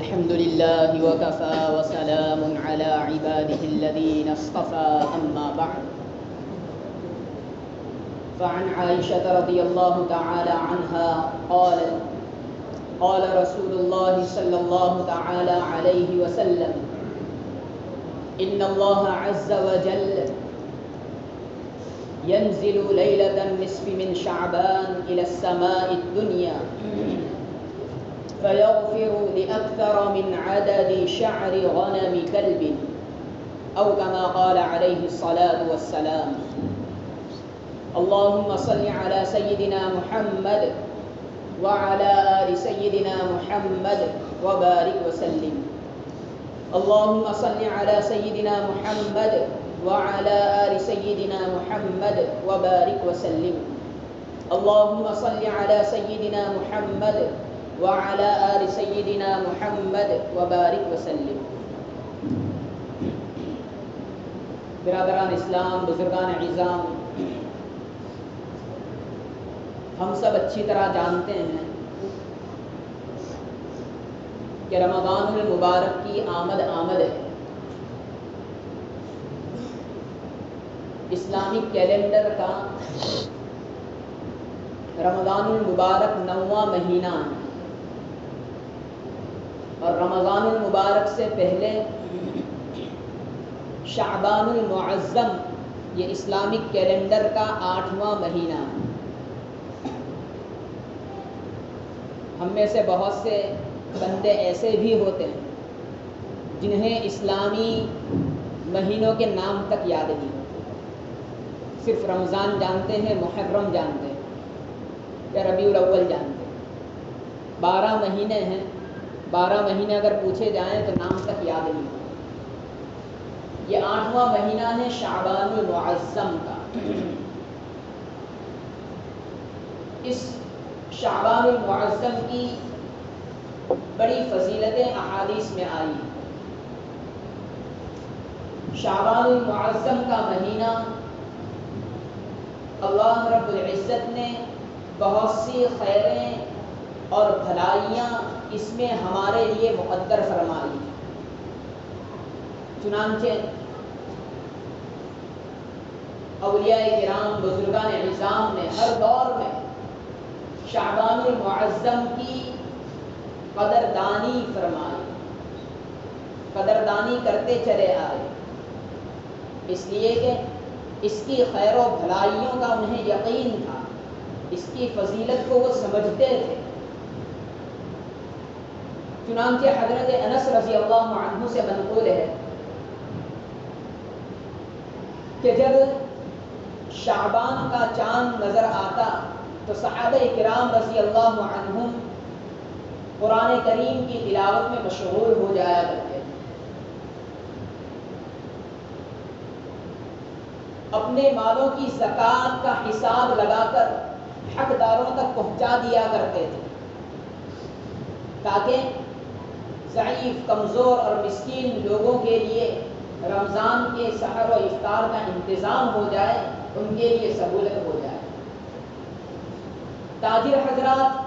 الحمد لله وكفى وسلام على عباده الذين اصطفى أما بعد فعن عائشة رضي الله تعالى عنها قالت قال رسول الله صلى الله تعالى عليه وسلم إن الله عز وجل ينزل ليلة النصف من شعبان إلى السماء الدنيا فيغفر لأكثر من عدد شعر غنم كلب أو كما قال عليه الصلاة والسلام اللهم صل على سيدنا محمد وعلى آل سيدنا محمد وبارك وسلم اللهم صل على سيدنا محمد وعلى آل سيدنا محمد وبارك وسلم اللهم صل على سيدنا محمد وعلى آل سيدنا محمد وبارك وسلم. برادران اسلام، بزرگان عظام، ہم سب اچھی طرح جانتے ہیں کہ رمضان المبارک کی آمد ہے. اسلامک کیلنڈر کا رمضان المبارک 9واں مہینہ ہے اور رمضان المبارک سے پہلے شعبان المعظم یہ اسلامک کیلنڈر کا 8واں مہینہ ہے. ہم میں سے بہت سے بندے ایسے بھی ہوتے ہیں جنہیں اسلامی مہینوں کے نام تک یاد نہیں ہوتے، صرف رمضان جانتے ہیں، محرم جانتے ہیں یا ربیع الاول جانتے ہیں. 12 مہینے ہیں، 12 مہینے اگر پوچھے جائیں تو نام تک یاد نہیں ہوتے. یہ 8واں مہینہ ہے شعبان المعظم کا. اس شعبان المعظم کی بڑی فضیلتیں احادیث میں آئی ہیں. شعبان المعظم کا مہینہ اللہ رب العزت نے بہت سی خیریں اور بھلائیاں اس میں ہمارے لیے مقدر فرمائی ہیں. چنانچہ اولیاء کرام، بزرگان عظام نے ہر دور میں شعبان المعظم کی قدردانی فرمائی، قدردانی کرتے چلے آئے، اس لیے کہ اس کی خیر و بھلائیوں کا انہیں یقین تھا، اس کی فضیلت کو وہ سمجھتے تھے. چنانچہ حضرت انس رضی اللہ عنہ سے منقول ہے کہ جب شعبان کا چاند نظر آتا تو صحابہ کرام رضی اللہ عنہم قرآن کریم کی تلاوت میں مشغول ہو جایا کرتے تھے. اپنے مالوں کی زکوٰۃ کا حساب لگا کر حقداروں تک پہنچا دیا کرتے تھے تاکہ ضعیف، کمزور اور مسکین لوگوں کے لیے رمضان کے سحر و افطار کا انتظام ہو جائے، ان کے لیے سہولت ہو جائے. تاجر حضرات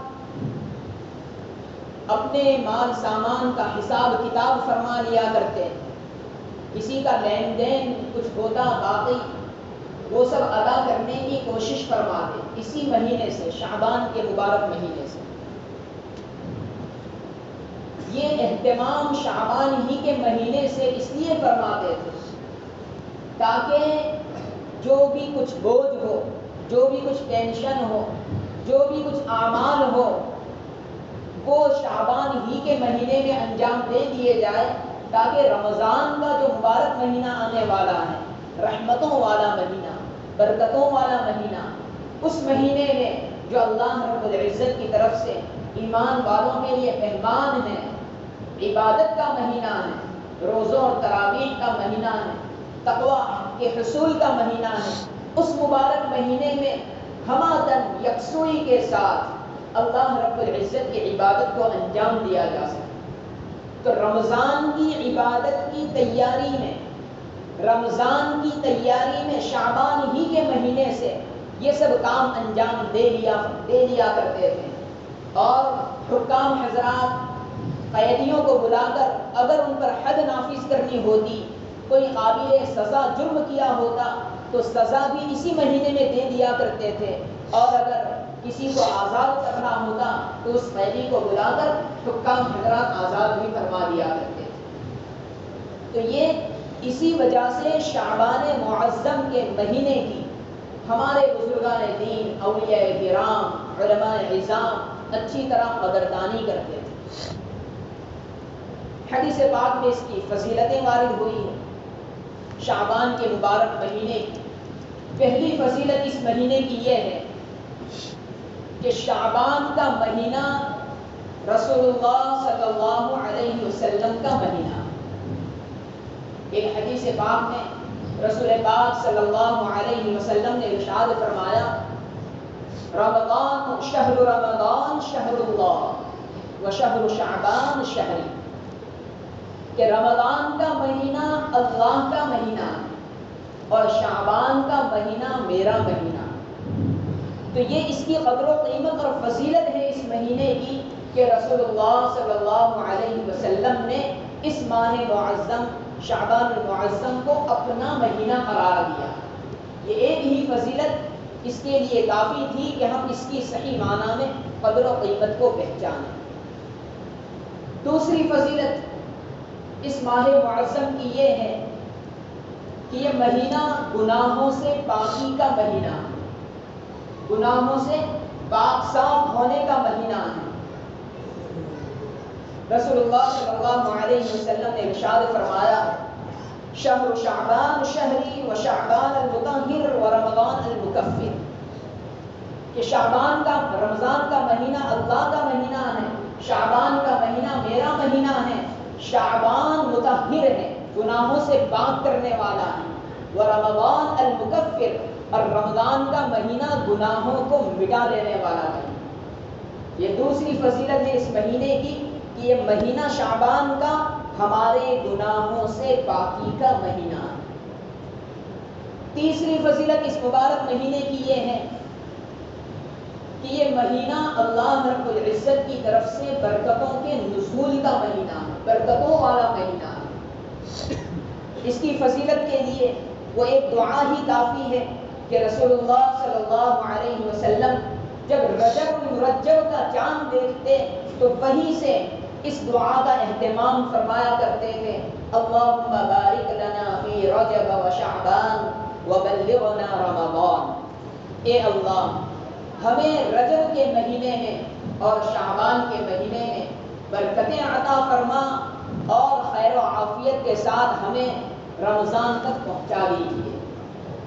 اپنے مال سامان کا حساب کتاب فرما لیا کرتے، کسی کا لین دین کچھ ہوتا باقی وہ سب ادا کرنے کی کوشش فرماتے اسی مہینے سے، شعبان کے مبارک مہینے سے. یہ اہتمام شعبان ہی کے مہینے سے اس لیے فرماتے تھے تاکہ جو بھی کچھ بوجھ ہو، جو بھی کچھ ٹینشن ہو، جو بھی کچھ اعمال ہو، وہ شعبان ہی کے مہینے میں انجام دے دیے جائے تاکہ رمضان کا جو مبارک مہینہ آنے والا ہے، رحمتوں والا مہینہ، برکتوں والا مہینہ، اس مہینے میں جو اللہ رب العزت کی طرف سے ایمان والوں کے لیے مہمان ہے، عبادت کا مہینہ ہے، روزوں اور تراویح کا مہینہ ہے، تقویٰ کے حصول کا مہینہ ہے، اس مبارک مہینے میں ہماتن یکسوئی کے ساتھ اللہ رب العزت کی عبادت کو انجام دیا جا سکے. تو رمضان کی عبادت کی تیاری میں، رمضان کی تیاری میں شعبان ہی کے مہینے سے یہ سب کام انجام دے دیا کرتے تھے. اور حکام حضرات قیدیوں کو بلا کر اگر ان پر حد نافذ کرنی ہوتی، کوئی قابل سزا جرم کیا ہوتا تو سزا بھی اسی مہینے میں دے دیا کرتے تھے، اور اگر کسی کو آزاد کرنا ہوتا تو اس قیدی کو بلا کر حکام حضرات آزاد بھی فرما دیا کرتے تھے۔ تو یہ اسی وجہ سے شعبان معظم کے مہینے کی ہمارے بزرگان دین، اولیاء کرام، علماء عظام اچھی طرح قدردانی کرتے تھے۔ حدیث پاک میں اس کی فضیلتیں وارد ہوئی ہیں شعبان کے مبارک مہینے کی۔ پہلی فضیلت اس مہینے کی یہ ہے کہ شعبان کا مہینہ رسول اللہ صلی اللہ علیہ وسلم کا مہینہ۔ ایک حدیث پاک میں رسول پاک صلی اللہ علیہ وسلم نے ارشاد فرمایا، رمضان شہر رمضان شہر اللہ و شہر شعبان شہری، کہ رمضان کا مہینہ اللہ کا مہینہ اور شعبان کا مہینہ میرا مہینہ۔ تو یہ اس کی قدر و قیمت اور فضیلت ہے اس مہینے کی کہ رسول اللہ صلی اللہ علیہ وسلم نے اس ماہ معظم شعبان المعظم کو اپنا مہینہ قرار دیا۔ یہ ایک ہی فضیلت اس کے لیے کافی تھی کہ ہم اس کی صحیح معنی میں قدر و قیمت کو پہچانیں۔ دوسری فضیلت اس ماہ معظم کی یہ ہے کہ یہ مہینہ گناہوں سے پاکی کا مہینہ ہے، گناہوں سے پاک صاف ہونے کا مہینہ ہے۔ رسول اللہ صلی اللہ علیہ وسلم نے ارشاد فرمایا، شہر شعبان شہری و شعبان المطہر و رمضان المکفر، کہ شعبان کا رمضان کا مہینہ اللہ کا مہینہ ہے، شعبان کا مہینہ میرا مہینہ ہے، شعبان مطہر ہے، گناہوں سے پاک کرنے والا ہے، و رمضان المکفر، اور رمضان کا مہینہ گناہوں کو مٹا دینے والا ہے۔ یہ دوسری فضیلت ہے اس مہینے کی کہ یہ مہینہ شعبان کا ہمارے گناہوں سے پاکی کا مہینہ ہے۔ تیسری فضیلت اس مبارک مہینے کی یہ ہے کہ یہ مہینہ اللہ رب العزت کی طرف سے برکتوں کے نزول کا مہینہ ہے، برکتوں والا مہینہ ہے۔ اس کی فضیلت کے لیے وہ ایک دعا ہی کافی ہے کہ رسول اللہ صلی اللہ علیہ وسلم جب رجب المرجب کا چاند دیکھتے تو وہیں سے اس دعا کا اہتمام فرمایا کرتے تھے، اللہم بارک لنا فی رجب و شعبان وبلغنا رمضان، اے اللہ ہمیں رجب کے مہینے میں اور شعبان کے مہینے میں برکتیں عطا فرما اور خیر و عافیت کے ساتھ ہمیں رمضان تک پہنچا دیجیے۔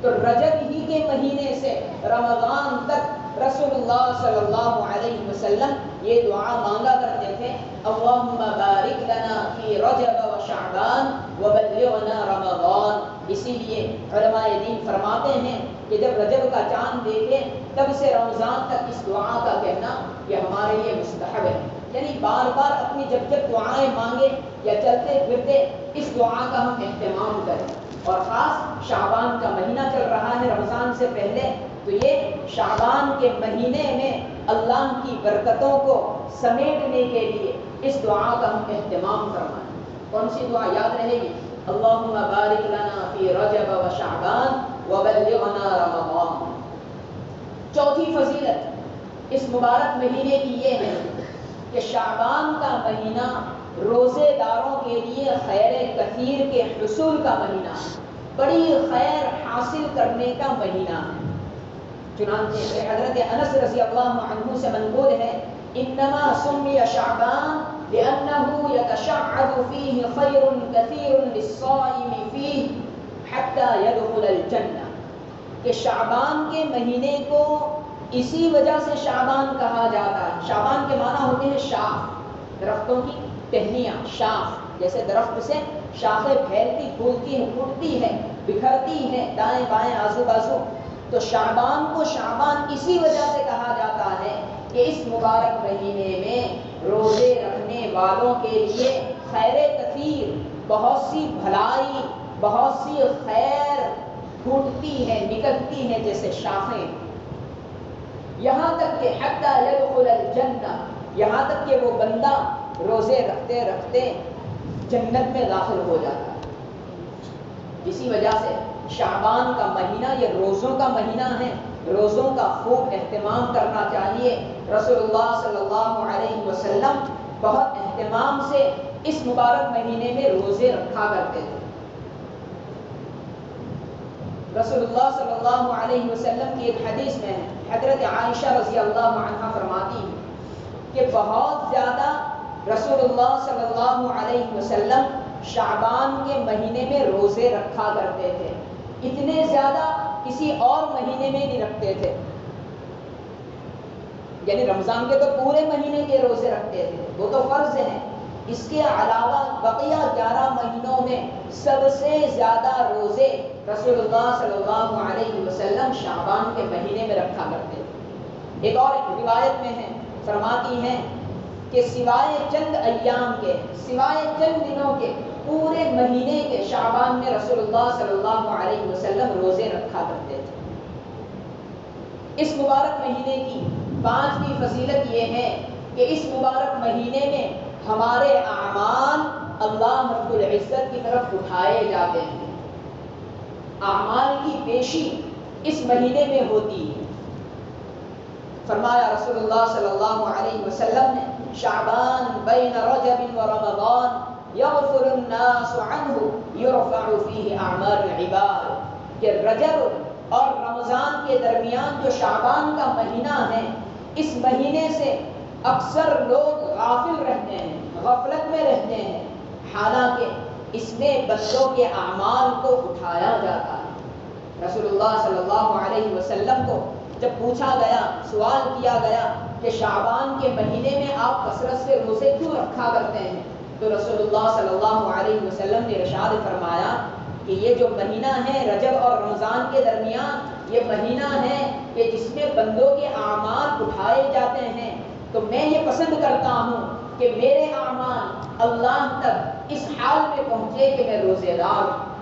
تو رجب ہی کے مہینے سے رمضان تک رسول اللہ صلی اللہ علیہ وسلم یہ دعا مانگا کرتے تھے، اللہم بارک لنا فی رجب و شعبان وبلغنا رمضان۔ اسی لیے علماء دین فرماتے ہیں کہ جب رجب کا چاند دیکھے تب سے رمضان تک اس دعا کا کہنا یہ ہمارے لیے مستحب ہے، یعنی بار بار اپنی جب دعائیں مانگے یا چلتے پھرتے اس دعا کا ہم اہتمام کریں۔ اور خاص شعبان کا مہینہ چل رہا ہے رمضان سے پہلے، تو یہ شعبان کے مہینے میں اللہ کی برکتوں کو سمیٹنے کے لیے اس دعا کا ہم اہتمام فرمائیں۔ کون سی دعا یاد رہے گی؟ اللہم بارک لنا فی رجب و شعبان وبلغنا رمضان۔ چوتھی فضیلت اس مبارک مہینے کی یہ ہے کہ شعبان کا مہینہ روزے داروں کے لیے خیر کثیر کے حصول کا مہینہ ہے، بڑی خیر حاصل کرنے کا مہینہ ہے۔ چنانچہ حضرت انس رضی اللہ عنہ سے منقول ہے، انما سمی شعبان لأنه يتشعب فيه خير كثير للصائم فيه حتى يدخل الجنة، کہ شعبان کے مہینے کو اسی وجہ سے شعبان کہا جاتا ہے۔ شعبان کے معنی ہوتے ہیں شاخ، درختوں کی ٹہنیاں، شاخ، جیسے درخت سے شاخیں پھیلتی پھولتی ہیں، ٹوٹتی ہیں، بکھرتی ہیں دائیں بائیں آزو بازو، تو شعبان کو شعبان اسی وجہ سے کہا جاتا ہے کہ اس مبارک مہینے میں روزے رکھنے والوں کے لیے خیر کثیر، بہت سی بھلائی، بہت سی خیر پھوٹتی ہے، نکلتی ہے جیسے شاخیں، یہاں تک کہ حتی یدخل الجنہ، یہاں تک کہ وہ بندہ روزے رکھتے رکھتے جنت میں داخل ہو جاتا ہے۔ اسی وجہ سے شعبان کا مہینہ یہ روزوں کا مہینہ ہے، روزوں کا خوب اہتمام کرنا چاہیے۔ رسول اللہ صلی اللہ علیہ وسلم بہت اہتمام سے اس مبارک مہینے میں روزے رکھا کرتے تھے۔ رسول اللہ صلی اللہ علیہ وسلم کی ایک حدیث میں ہے، حضرت عائشہ رضی اللہ عنہا فرماتی ہیں کہ بہت زیادہ رسول اللہ صلی اللہ علیہ وسلم شعبان کے مہینے میں روزے رکھا کرتے تھے، اتنے زیادہ کسی اور مہینے میں نہیں رکھتے تھے۔ یعنی رمضان کے تو پورے مہینے کے روزے رکھتے تھے، وہ تو فرض ہیں، اس کے علاوہ بقیہ 11 مہینوں میں سب سے زیادہ روزے رسول اللہ صلی اللہ علیہ وسلم شعبان کے مہینے میں رکھا کرتے تھے۔ ایک اور روایت میں ہے، فرماتی ہیں کہ سوائے چند ایام کے، سوائے چند دنوں کے، پورے مہینے کے شعبان میں رسول اللہ صلی اللہ علیہ وسلم روزے رکھا کرتے تھے۔ اس مبارک مہینے کی 5ویں فضیلت یہ ہے کہ اس مبارک مہینے میں ہمارے اعمال اللہ رب العزت کی طرف اٹھائے جاتے ہیں، اعمال کی پیشی اس مہینے میں ہوتی ہے۔ فرمایا رسول اللہ صلی اللہ علیہ وسلم نے، شعبان بین رجب و رمضان یغفر الناس عنہ یرفع فیہ اعمال العباد، کہ رجب اور رمضان کے درمیان جو شعبان کا مہینہ ہے، اس مہینے سے اکثر لوگ غافل رہتے ہیں، غفلت میں رہتے ہیں، حالانکہ اس میں بندوں کے اعمال کو اٹھایا جاتا ہے۔ رسول اللہ صلی اللہ علیہ وسلم کو جب پوچھا گیا، سوال کیا گیا کہ شعبان کے مہینے میں آپ کثرت سے روزے کیوں رکھا کرتے ہیں، تو رسول اللہ صلی اللہ علیہ وسلم نے ارشاد فرمایا کہ یہ جو مہینہ ہے رجب اور رمضان کے درمیان، یہ مہینہ ہے کہ جس میں بندوں کے اعمال اٹھائے جاتے ہیں، تو میں یہ پسند کرتا ہوں کہ میرے اعمال اللہ تک اس حال میں پہنچے کہ میں روزے دار ہوں۔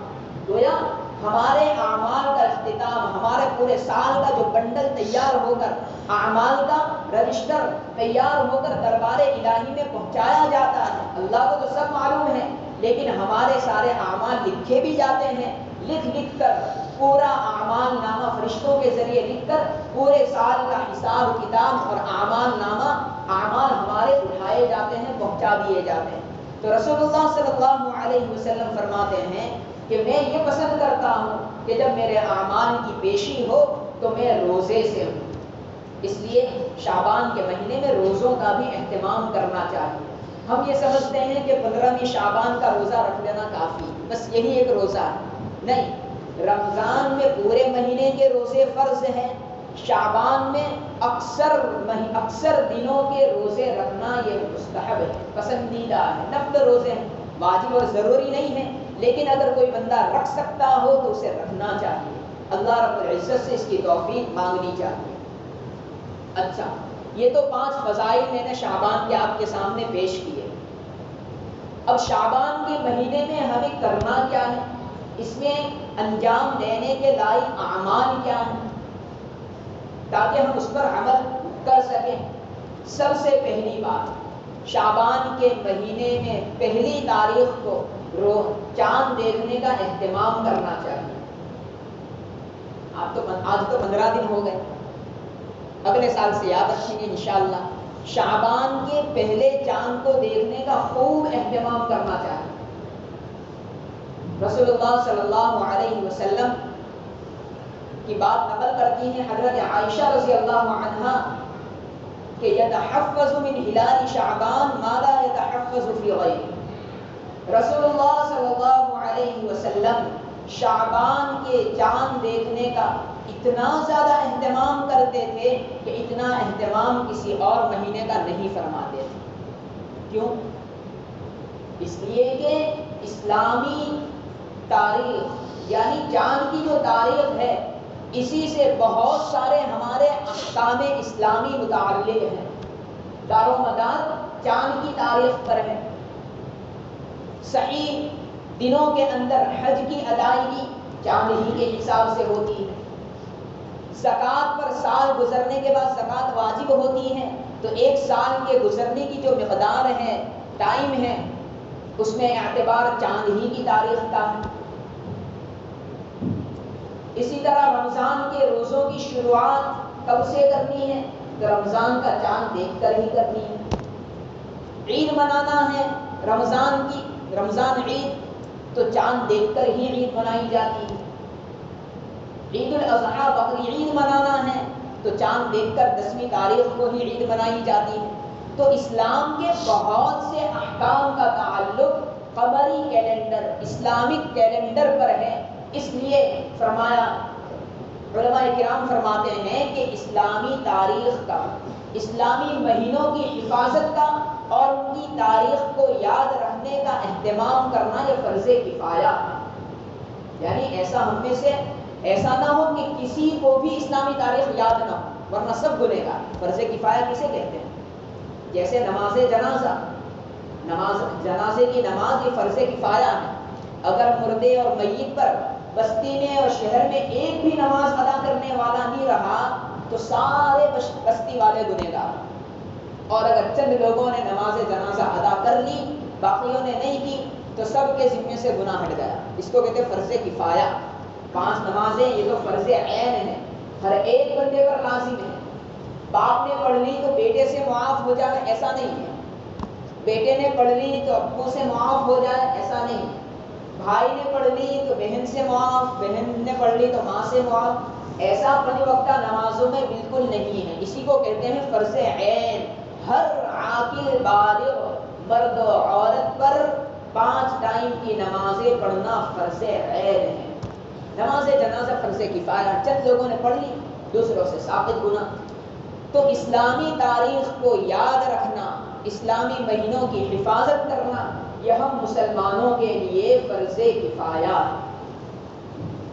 گویا ہمارے اعمال کا اختتام، ہمارے پورے سال کا جو بنڈل تیار ہو کر، اعمال کا رجسٹر تیار ہو کر دربار الہی میں پہنچایا جاتا ہے۔ اللہ کو تو سب معلوم ہے، لیکن ہمارے سارے اعمال لکھے بھی جاتے ہیں، لکھ کر پورا اعمال نامہ فرشتوں کے ذریعے لکھ کر پورے سال کا حساب کتاب اور اعمال نامہ، اعمال ہمارے اٹھائے جاتے ہیں، پہنچا دیے جاتے ہیں۔ تو رسول اللہ صلی اللہ علیہ وسلم فرماتے ہیں کہ میں یہ پسند کرتا ہوں کہ جب میرے اعمال کی پیشی ہو تو میں روزے سے ہوں۔ اس لیے شعبان کے مہینے میں روزوں کا بھی اہتمام کرنا چاہیے۔ ہم یہ سمجھتے ہیں کہ 15ویں شعبان کا روزہ رکھ لینا کافی، بس یہی ایک روزہ ہے، نہیں، رمضان میں پورے مہینے کے روزے فرض ہیں، شعبان میں اکثر دنوں کے روزے رکھنا یہ مستحب ہے، پسندیدہ ہے، نفل روزے ہیں، واجب اور ضروری نہیں ہے، لیکن اگر کوئی بندہ رکھ سکتا ہو تو اسے رکھنا چاہیے، اللہ رب العزت سے اس کی توفیق مانگنی چاہیے۔ اچھا، یہ تو 5 فضائل میں نے شعبان کے آپ کے سامنے پیش کیے۔ اب شعبان کے مہینے میں ہمیں کرنا کیا ہے، اس میں انجام دینے کے لائق اعمال کیا ہیں تاکہ ہم اس پر عمل کر سکیں۔ سب سے پہلی بات، شعبان کے مہینے میں پہلی تاریخ کو چاند دیکھنے کا اہتمام کرنا چاہیے۔ آج تو 15 دن ہو گئے، اگلے سال سے یاد رکھیں گے انشاءاللہ۔ شعبان کے پہلے چاند کو دیکھنے کا خوب اہتمام کرنا چاہیے۔ رسول اللہ صلی اللہ علیہ وسلم کی بات نقل کرتی ہیں حضرت عائشہ رضی اللہ عنہا کہ یتحفظ من ہلال شعبان ما لا یتحفظ فی غیرہ، رسول اللہ صلی اللہ علیہ وسلم شعبان کے چاند دیکھنے کا اتنا زیادہ اہتمام کرتے تھے کہ اتنا اہتمام کسی اور مہینے کا نہیں فرماتے تھے۔ کیوں؟ اس لیے کہ اسلامی تاریخ یعنی چاند کی جو تاریخ ہے، اسی سے بہت سارے ہمارے احکام اسلامی متعلق ہیں، دار و مدار چاند کی تاریخ پر ہے۔ صحیح دنوں کے اندر حج کی ادائیگی چاند ہی کے حساب سے ہوتی ہے، زکوٰۃ پر سال گزرنے کے بعد زکوٰۃ واجب ہوتی ہے، تو ایک سال کے گزرنے کی جو مقدار ہے ٹائم ہے اس میں اعتبار چاند ہی کی تاریخ کا ہے۔ اسی طرح رمضان کے روزوں کی شروعات کب سے کرنی ہے؟ تو رمضان کا چاند دیکھ کر ہی کرنی ہے۔ عید منانا ہے رمضان عید، تو چاند دیکھ کر ہی عید منائی جاتی ہے۔ عید الاضحیٰ بقر عید منانا ہے تو چاند دیکھ کر 10ویں تاریخ کو ہی عید منائی جاتی ہے۔ تو اسلام کے بہت سے احکام کا تعلق قمری کیلنڈر، اسلامک کیلنڈر پر ہے۔ اس لیے فرمایا، علماء کرام فرماتے ہیں کہ اسلامی تاریخ کا، اسلامی مہینوں کی حفاظت کا اور ان کی تاریخ کو یاد رکھنے کا اہتمام کرنا یہ فرض کفایہ ہے۔ یعنی ایسا ہم میں سے ایسا نہ ہو کہ کسی کو بھی اسلامی تاریخ یاد نہ ہو، ورنہ سب گنہگار۔ فرض کفایہ کسے کہتے ہیں؟ جیسے نماز جنازے کی نماز یہ فرض کفایہ ہے۔ اگر مردے اور میت پر بستی میں اور شہر میں ایک بھی نماز ادا کرنے والا نہیں رہا تو سارے بستی والے گنہگار، اور اگر چند لوگوں نے نماز جنازہ ادا کر لی باقیوں نے نہیں کی تو سب کے ذمے سے گناہ ہٹ گیا۔ اس کو کہتے ہیں فرض کفایہ۔ 5 نمازیں یہ تو فرض عین ہے، ہر ایک بندے پر لازم ہے۔ باپ نے پڑھ لی تو بیٹے سے معاف ہو جائے ایسا نہیں ہے، بیٹے نے پڑھ لی تو ابو سے معاف ہو جائے ایسا نہیں ہے، بھائی نے پڑھ لی تو بہن سے معاف، بہن نے پڑھ لی تو ماں سے معاف، ایسا 5 وقتہ نمازوں میں بالکل نہیں ہے۔ اسی کو کہتے ہیں فرض عین۔ ہر عاقل بالغ مرد و عورت پر 5 ٹائم کی نمازیں پڑھنا فرض عین ہے۔ نماز جنازہ فرض کفایہ، چند لوگوں نے پڑھ لی دوسروں سے ساقط گناہ۔ تو اسلامی تاریخ کو یاد رکھنا، اسلامی مہینوں کی حفاظت کرنا یہ ہم مسلمانوں کے لیے فرض کفایہ ہے۔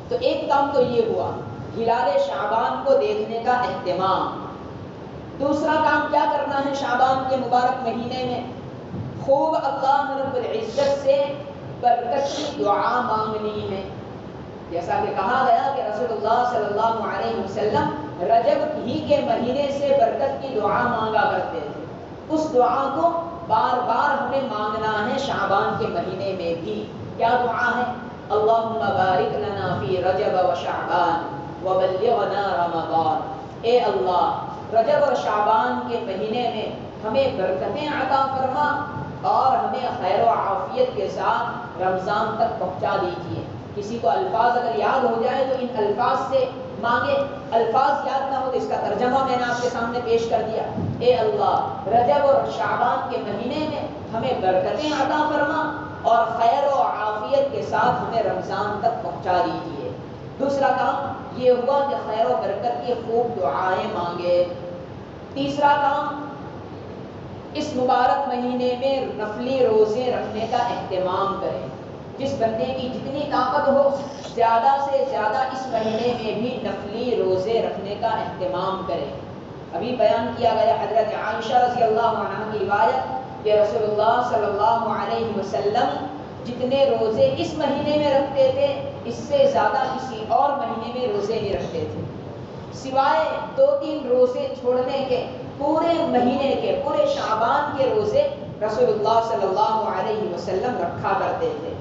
تو ایک کام تو یہ ہوا، ہلال شعبان کو دیکھنے کا اہتمام۔ دوسرا کام کیا کرنا ہے شعبان کے مبارک مہینے میں؟ خوب اللہ رب العزت سے برکت کی دعا مانگنی ہے۔ جیسا کہ کہا گیا کہ رسول اللہ صلی اللہ علیہ وسلم رجب ہی کے مہینے سے برکت کی دعا مانگا کرتے تھے۔ اس دعا کو بار بار ہمیں مانگنا ہے شعبان کے مہینے میں بھی۔ کیا دعا ہے؟ اللہم بارک لنا فی رجب و شعبان وبلغنا رمضان۔ اے اللہ رجب اور شعبان کے مہینے میں ہمیں برکتیں عطا فرما اور ہمیں خیر و عافیت کے ساتھ رمضان تک پہنچا دیجیے۔ کسی کو الفاظ اگر یاد ہو جائے تو ان الفاظ سے مانگے، الفاظ یاد نہ ہو تو اس کا ترجمہ میں نے آپ کے سامنے پیش کر دیا۔ اے اللہ رجب اور شعبان کے مہینے میں ہمیں برکتیں عطا فرما اور خیر و عافیت کے ساتھ ہمیں رمضان تک پہنچا دیجیے۔ دوسرا کام یہ ہوا کہ خیر و برکت کی خوب دعائیں مانگے۔ تیسرا کام اس مبارک مہینے میں نفلی روزے رکھنے کا اہتمام کریں۔ جس بندے کی جتنی طاقت ہو زیادہ سے زیادہ اس مہینے میں بھی نفلی روزے رکھنے کا اہتمام کریں۔ ابھی بیان کیا گیا حضرت عائشہ رضی اللہ عنہا کی روایت کہ رسول اللہ صلی اللہ علیہ وسلم جتنے روزے اس مہینے میں رکھتے تھے اس سے زیادہ کسی اور مہینے میں روزے نہیں رکھتے تھے، سوائے 2-3 روزے چھوڑنے کے پورے مہینے کے، پورے شعبان کے روزے رسول اللہ صلی اللہ علیہ وسلم رکھا کرتے تھے۔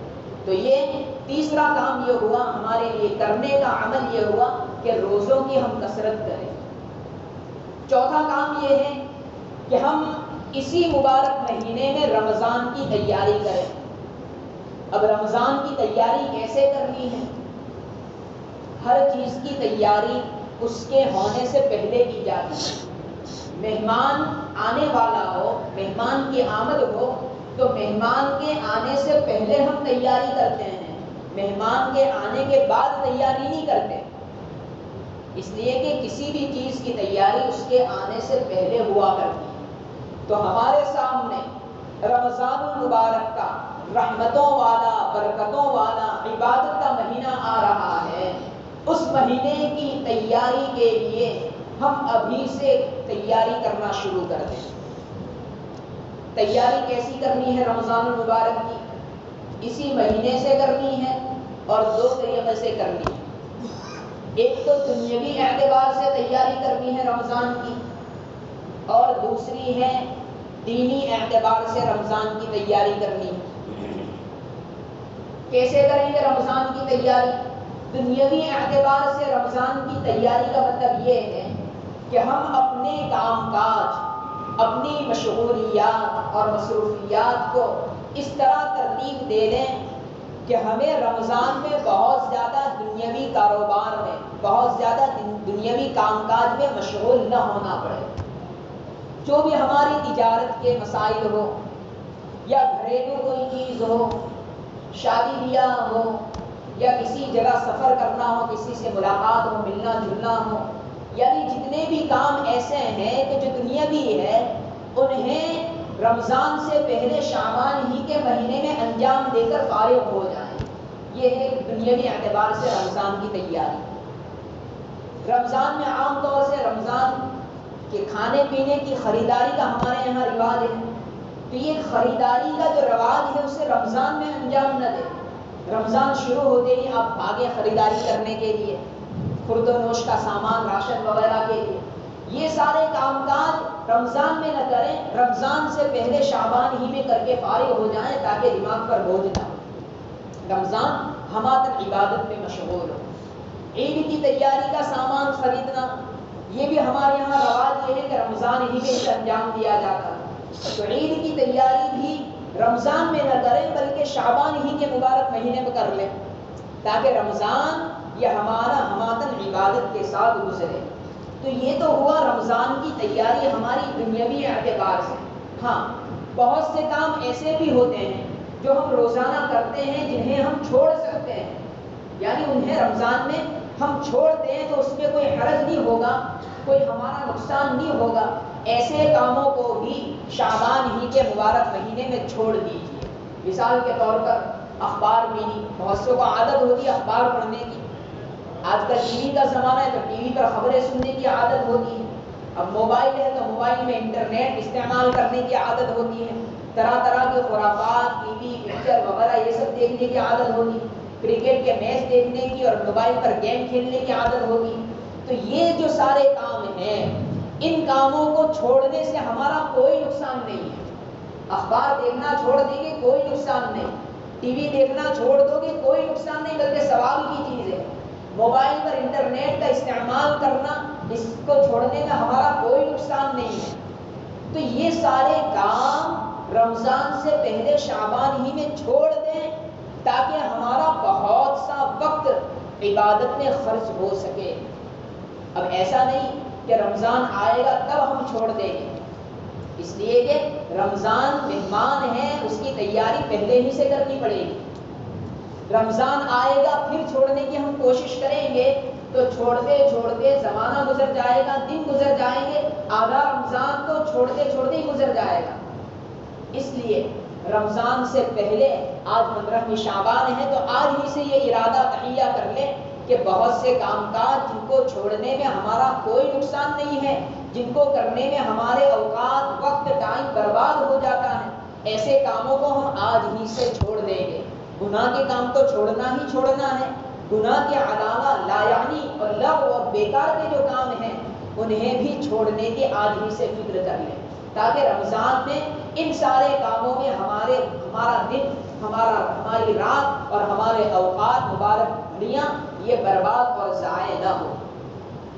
تو یہ تیسرا کام یہ ہوا ہمارے لیے کرنے کا عمل یہ ہوا کہ روزوں کی ہم کثرت کریں۔ چوتھا کام یہ ہے کہ ہم اسی مبارک مہینے میں رمضان کی تیاری کریں۔ اب رمضان کی تیاری کیسے کرنی ہے؟ ہر چیز کی تیاری اس کے ہونے سے پہلے کی جاتی ہے۔ مہمان آنے والا ہو، مہمان کی آمد ہو تو مہمان کے آنے سے پہلے ہم تیاری کرتے ہیں، مہمان کے آنے کے بعد تیاری نہیں کرتے، اس لیے کہ کسی بھی چیز کی تیاری اس کے آنے سے پہلے ہوا کرتی ہے۔ تو ہمارے سامنے رمضان المبارک کا رحمتوں والا، برکتوں والا، عبادت کا مہینہ آ رہا ہے۔ اس مہینے کی تیاری کے لیے ہم ابھی سے تیاری کرنا شروع کر دیں۔ تیاری کیسی کرنی ہے رمضان المبارک کی؟ اسی مہینے سے کرنی ہے اور 2 طریقے سے کرنی ہے۔ ایک تو دنیاوی اعتبار سے تیاری کرنی ہے رمضان کی، اور دوسری ہے دینی اعتبار سے رمضان کی تیاری کرنی ہے۔ کیسے کریں گے رمضان کی تیاری؟ دنیاوی اعتبار سے رمضان کی تیاری کا مطلب یہ ہے کہ ہم اپنے کام کاج، اپنی مشغولیات اور مصروفیات کو اس طرح ترتیب دے دیں کہ ہمیں رمضان میں بہت زیادہ دنیاوی کاروبار میں، بہت زیادہ دنیاوی کام کاج میں مشغول نہ ہونا پڑے۔ جو بھی ہماری تجارت کے مسائل ہو یا گھریلو کوئی چیز ہو، شادی بیاہ ہو یا کسی جگہ سفر کرنا ہو، کسی سے ملاقات ہو، ملنا جلنا ہو، یعنی جتنے بھی کام ایسے ہیں کہ جو دنیاوی ہے انہیں رمضان سے پہلے شعبان ہی کے مہینے میں انجام دے کر فارغ ہو جائیں۔ یہ ہے دنیاوی اعتبار سے رمضان کی تیاری۔ رمضان میں عام طور سے رمضان کے کھانے پینے کی خریداری کا ہمارے یہاں رواج ہے، تو یہ خریداری کا جو رواج ہے اسے رمضان میں انجام نہ دے۔ رمضان شروع ہوتے ہی آپ بھاگے خریداری کرنے کے لیے، خورد و نوش کا سامان، راشن وغیرہ کے لیے، یہ سارے کام کاج رمضان میں نہ کریں، رمضان سے پہلے شعبان ہی میں کر کے فارغ ہو جائیں تاکہ دماغ پر بوجھ نہ ہو۔ رمضان ہمارا عبادت میں مشغول ہو۔ عید کی تیاری کا سامان خریدنا، یہ بھی ہمارے یہاں رواج یہ ہے کہ رمضان ہی میں اسے انجام دیا جاتا ہے، تو عید کی تیاری بھی رمضان میں نہ کریں بلکہ شعبان ہی کے مبارک مہینے میں کر لیں تاکہ رمضان یہ ہمارا ہماتن عبادت کے ساتھ گزرے۔ تو یہ تو ہوا رمضان کی تیاری ہماری دنیاوی اعتبار سے۔ ہاں، بہت سے کام ایسے بھی ہوتے ہیں جو ہم روزانہ کرتے ہیں جنہیں ہم چھوڑ سکتے ہیں، یعنی انہیں رمضان میں ہم چھوڑ دیں تو اس میں کوئی حرج نہیں ہوگا، کوئی ہمارا نقصان نہیں ہوگا۔ ایسے کاموں کو بھی شعبان ہی کے مبارک مہینے میں چھوڑ دیجیے۔ مثال کے طور پر اخبار بینی، بہت سے کو عادت ہوتی ہے اخبار پڑھنے کی۔ آج کل ٹی وی کا زمانہ ہے تو ٹی وی پر خبریں سننے کی عادت ہوتی ہے، اب موبائل ہے تو موبائل میں انٹرنیٹ استعمال کرنے کی عادت ہوتی ہے، طرح طرح کے خرافات، ٹی وی، پکچر وغیرہ یہ سب دیکھنے کی عادت ہوتی ہے، کرکٹ کے میچ دیکھنے کی اور موبائل پر گیم کھیلنے کی عادت ہوتی ہے۔ تو یہ جو سارے کام ہیں، ان کاموں کو چھوڑنے سے ہمارا کوئی نقصان نہیں ہے۔ اخبار دیکھنا چھوڑ دیں گے کوئی نقصان نہیں، ٹی وی دیکھنا چھوڑ دو گے کوئی نقصان نہیں، بلکہ ثواب کی چیز ہے۔ موبائل پر انٹرنیٹ کا استعمال کرنا، اس کو چھوڑنے میں ہمارا کوئی نقصان نہیں ہے۔ تو یہ سارے کام رمضان سے پہلے شعبان ہی میں چھوڑ دیں تاکہ ہمارا بہت سا وقت عبادت میں خرچ ہو سکے۔ اب ایسا نہیں کہ رمضان آئے گا تب ہم چھوڑ دیں گے، اس لیے کہ رمضان مہمان ہے، اس کی تیاری پہلے ہی سے کرنی پڑے گی۔ رمضان آئے گا پھر چھوڑنے کی ہم کوشش کریں گے تو چھوڑتے چھوڑتے زمانہ گزر جائے گا، دن گزر جائیں گے، آدھا رمضان تو چھوڑتے چھوڑتے ہی گزر جائے گا۔ اس لیے رمضان سے پہلے، آج 15 شعبان ہے تو آج ہی سے یہ ارادہ تہیہ کر لیں کہ بہت سے کام کاج جن کو چھوڑنے میں ہمارا کوئی نقصان نہیں ہے، جن کو کرنے میں ہمارے اوقات، وقت، ٹائم برباد ہو جاتا ہے، ایسے کاموں کو ہم آج ہی سے چھوڑ دیں گے۔ گناہ کے کام تو چھوڑنا ہی چھوڑنا ہے، گناہ کے علاوہ لا یعنی اور لغو اور بیکار کے جو کام ہیں انہیں بھی چھوڑنے کی آج ہی سے فکر کر لیں تاکہ رمضان میں ان سارے کاموں میں ہمارا دن، ہماری رات اور ہمارے اوقات، مبارک گھڑیاں یہ برباد اور ضائع نہ ہو۔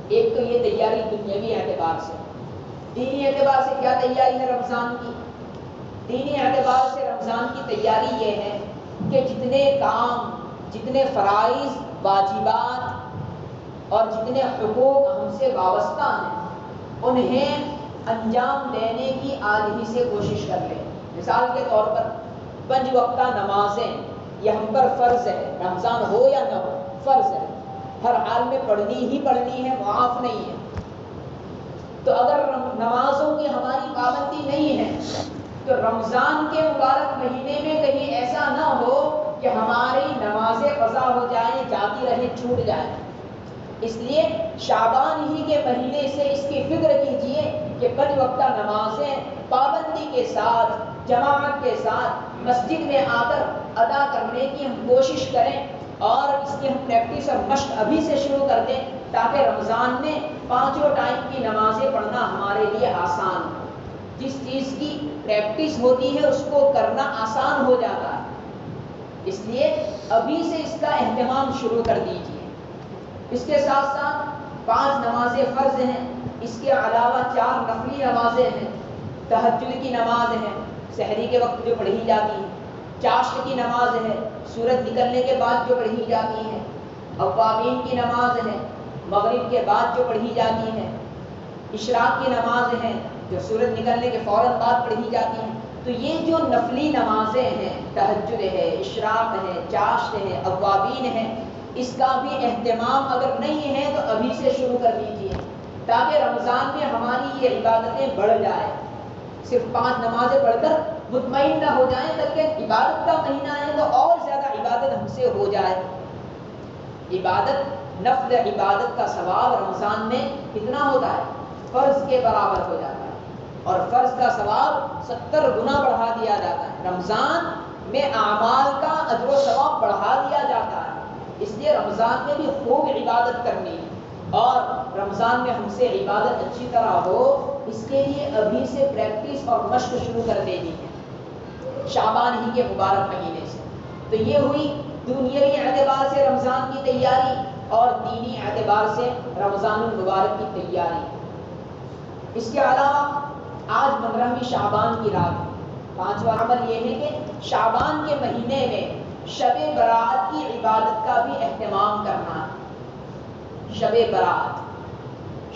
ایک تو یہ تیاری دنیاوی اعتبار سے۔ دینی اعتبار سے کیا تیاری ہے رمضان کی؟ دینی اعتبار سے رمضان کی تیاری یہ ہے کہ جتنے کام، جتنے فرائض، واجبات اور جتنے حقوق ہم سے وابستہ ہیں انہیں انجام دینے کی آج ہی سے کوشش کر لیں۔ مثال کے طور پر 5 وقتہ نمازیں یہ ہم پر فرض ہے، رمضان ہو یا نہ ہو فرض ہے، ہر حال میں پڑھنی ہی پڑھنی ہے، معاف نہیں ہے۔ تو اگر نمازوں کی ہماری پابندی نہیں ہے تو رمضان کے مبارک مہینے میں کہیں ایسا نہ ہو کہ ہماری نمازیں قضا ہو جائیں، جاتی رہیں، چھوٹ جائیں۔ اس لیے شعبان ہی کے مہینے سے اس کی فکر کیجئے کہ 5 وقتہ نمازیں پابندی کے ساتھ، جماعت کے ساتھ مسجد میں آ کر ادا کرنے کی ہم کوشش کریں اور اس کی ہم پریکٹس اور مشق ابھی سے شروع کر دیں تاکہ رمضان میں 5 ٹائم کی نمازیں پڑھنا ہمارے لیے آسان ہو۔ جس چیز کی پریکٹس ہوتی ہے اس کو کرنا آسان ہو جاتا ہے، اس لیے ابھی سے اس کا اہتمام شروع کر دیجیے۔ اس کے ساتھ ساتھ 5 نمازیں فرض ہیں، اس کے علاوہ 4 نفلی نمازیں ہیں، تہجد کی نماز ہے سحری کے وقت جو پڑھی جاتی ہے، چاشت کی نماز ہے سورج نکلنے کے بعد جو پڑھی جاتی ہے، اوابین کی نماز ہے مغرب کے بعد جو پڑھی جاتی ہے، اشراق کی نماز ہے جو سورج نکلنے کے فوراً بعد پڑھی جاتی ہیں۔ تو یہ جو نفلی نمازیں ہیں، تہجد ہے، اشراق ہے، چاشت ہے، اوابین ہے، اس کا بھی اہتمام اگر نہیں ہے تو ابھی سے شروع کر دیجیے تاکہ رمضان میں ہماری یہ عبادتیں بڑھ جائیں۔ صرف 5 نمازیں پڑھ کر مطمئن نہ ہو جائیں، بلکہ عبادت کا مہینہ ہے تو اور زیادہ عبادت ہم سے ہو جائے۔ عبادت، نفل عبادت کا ثواب رمضان میں کتنا ہوتا ہے؟ فرض کے برابر ہو جاتا ہے، اور فرض کا ثواب 70 گنا بڑھا دیا جاتا ہے۔ رمضان میں اعمال کا اجر و ثواب بڑھا دیا جاتا ہے، اس لیے رمضان میں بھی خوب عبادت کرنی ہے، اور رمضان میں ہم سے عبادت اچھی طرح ہو اس کے لیے ابھی سے پریکٹس اور مشق شروع کر دینی ہے شعبان ہی کے مبارک مہینے سے۔ تو یہ ہوئی دنیاوی اعتبار سے رمضان کی تیاری اور دینی اعتبار سے رمضان المبارک کی تیاری۔ اس کے علاوہ آج 15ویں شعبان کی رات ہے۔ 5واں عمل یہ ہے کہ شعبان کے مہینے میں شب برات کی عبادت کا بھی اہتمام کرنا ہے۔ شب برات،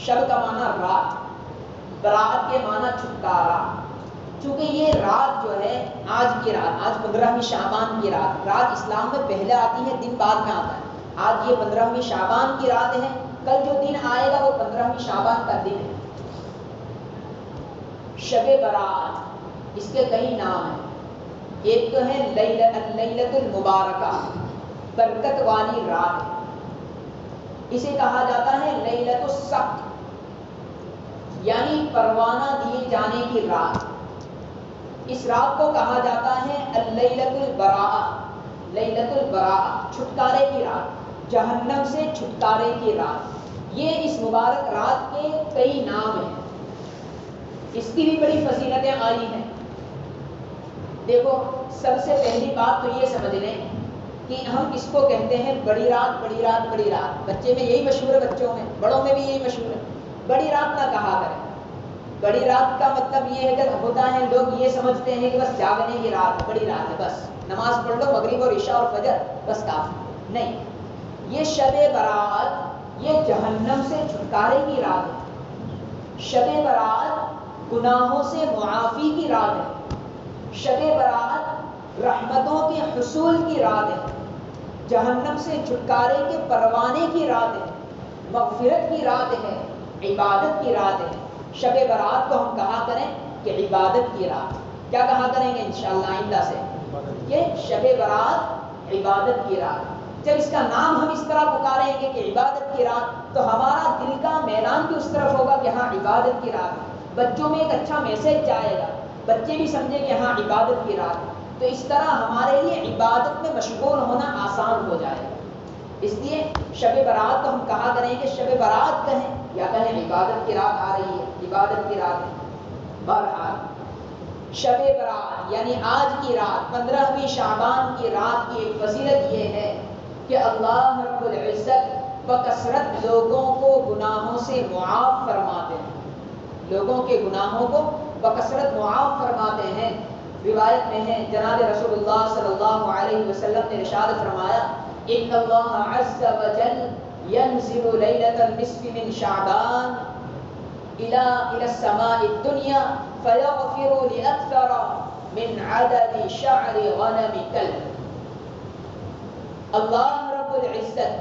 شب کا معنی رات، برات کے معنی چھٹکارا۔ چونکہ یہ رات جو ہے آج کی رات، آج 15ویں شعبان کی رات، رات اسلام میں پہلے آتی ہے، دن بعد میں آتا ہے۔ آج یہ 15ویں شعبان کی رات ہے، کل جو دن آئے گا وہ 15ویں شعبان کا دن ہے۔ شب برات، اس کے کئی نام ہیں۔ ایک تو ہے لیلۃ المبارکہ، برکت والی رات، اسے کہا جاتا ہے لیلۃ السبت، یعنی پروانہ دیے جانے کی رات۔ اس رات کو کہا جاتا ہے اللیلۃ البراءہ، لیلۃ البراءہ، چھٹکارے کی رات، جہنم سے چھٹکارے کی رات۔ یہ اس مبارک رات کے کئی نام ہیں، اس کی بھی بڑی فضیلتیں آئی ہیں۔ دیکھو، سب سے پہلی بات تو یہ سمجھ لیں کہ ہم اس کو کہتے ہیں بڑی رات، بڑی رات، بڑی رات۔ بچے میں یہی مشہور ہے، بچوں میں، بڑوں میں بھی یہی مشہور ہے، بڑی رات نہ کہا کریں۔ بڑی رات کا مطلب یہ ہے کہ ہوتا ہے لوگ یہ سمجھتے ہیں کہ بس جاگنے کی رات ہے، بڑی رات ہے، بس نماز پڑھ لو مغرب اور عشاء اور فجر، بس کافی نہیں۔ یہ شب برات یہ جہنم سے چھٹکارے کی رات ہے۔ شب برات گناہوں سے معافی کی رات ہے۔ شب برات رحمتوں کے حصول کی رات ہے، جہنم سے چھٹکارے کے پروانے کی رات ہے، مغفرت کی رات ہے، عبادت کی رات ہے۔ شب برات کو ہم کہا کریں کہ عبادت کی رات۔ کیا کہا کریں گے انشاءاللہ آئندہ سے کہ شب برات عبادت کی رات۔ جب اس کا نام ہم اس طرح پکاریں گے کہ عبادت کی رات، تو ہمارا دل کا میلان بھی اس طرف ہوگا کہ ہاں عبادت کی رات ہے۔ بچوں میں ایک اچھا میسج جائے گا، بچے بھی سمجھیں کہ ہاں عبادت کی رات ہے، تو اس طرح ہمارے لیے عبادت میں مشغول ہونا آسان ہو جائے گا۔ اس لیے شب برات کو ہم کہا کریں کہ شب برات کہیں یا کہیں عبادت کی رات آ رہی ہے، عبادت کی رات ہے۔ بہرحال شب برات یعنی آج کی رات، 15ویں شعبان کی رات کی ایک فضیلت یہ ہے کہ اللہ رب العزت بکثرت لوگوں کو گناہوں سے معاف فرماتے ہیں، لوگوں کے گناہوں کو بکثرت معاف فرماتے ہیں۔ روایت میں ہے جناب رسول اللہ صلی اللہ علیہ وسلم نے ارشاد فرمایا ان اللہ عز وجل ينزل ليلة النصف من شعبان إلى السماء الدنيا فيغفر لأكثر من عدد شعر غنم كلب۔ اللہ رب العزت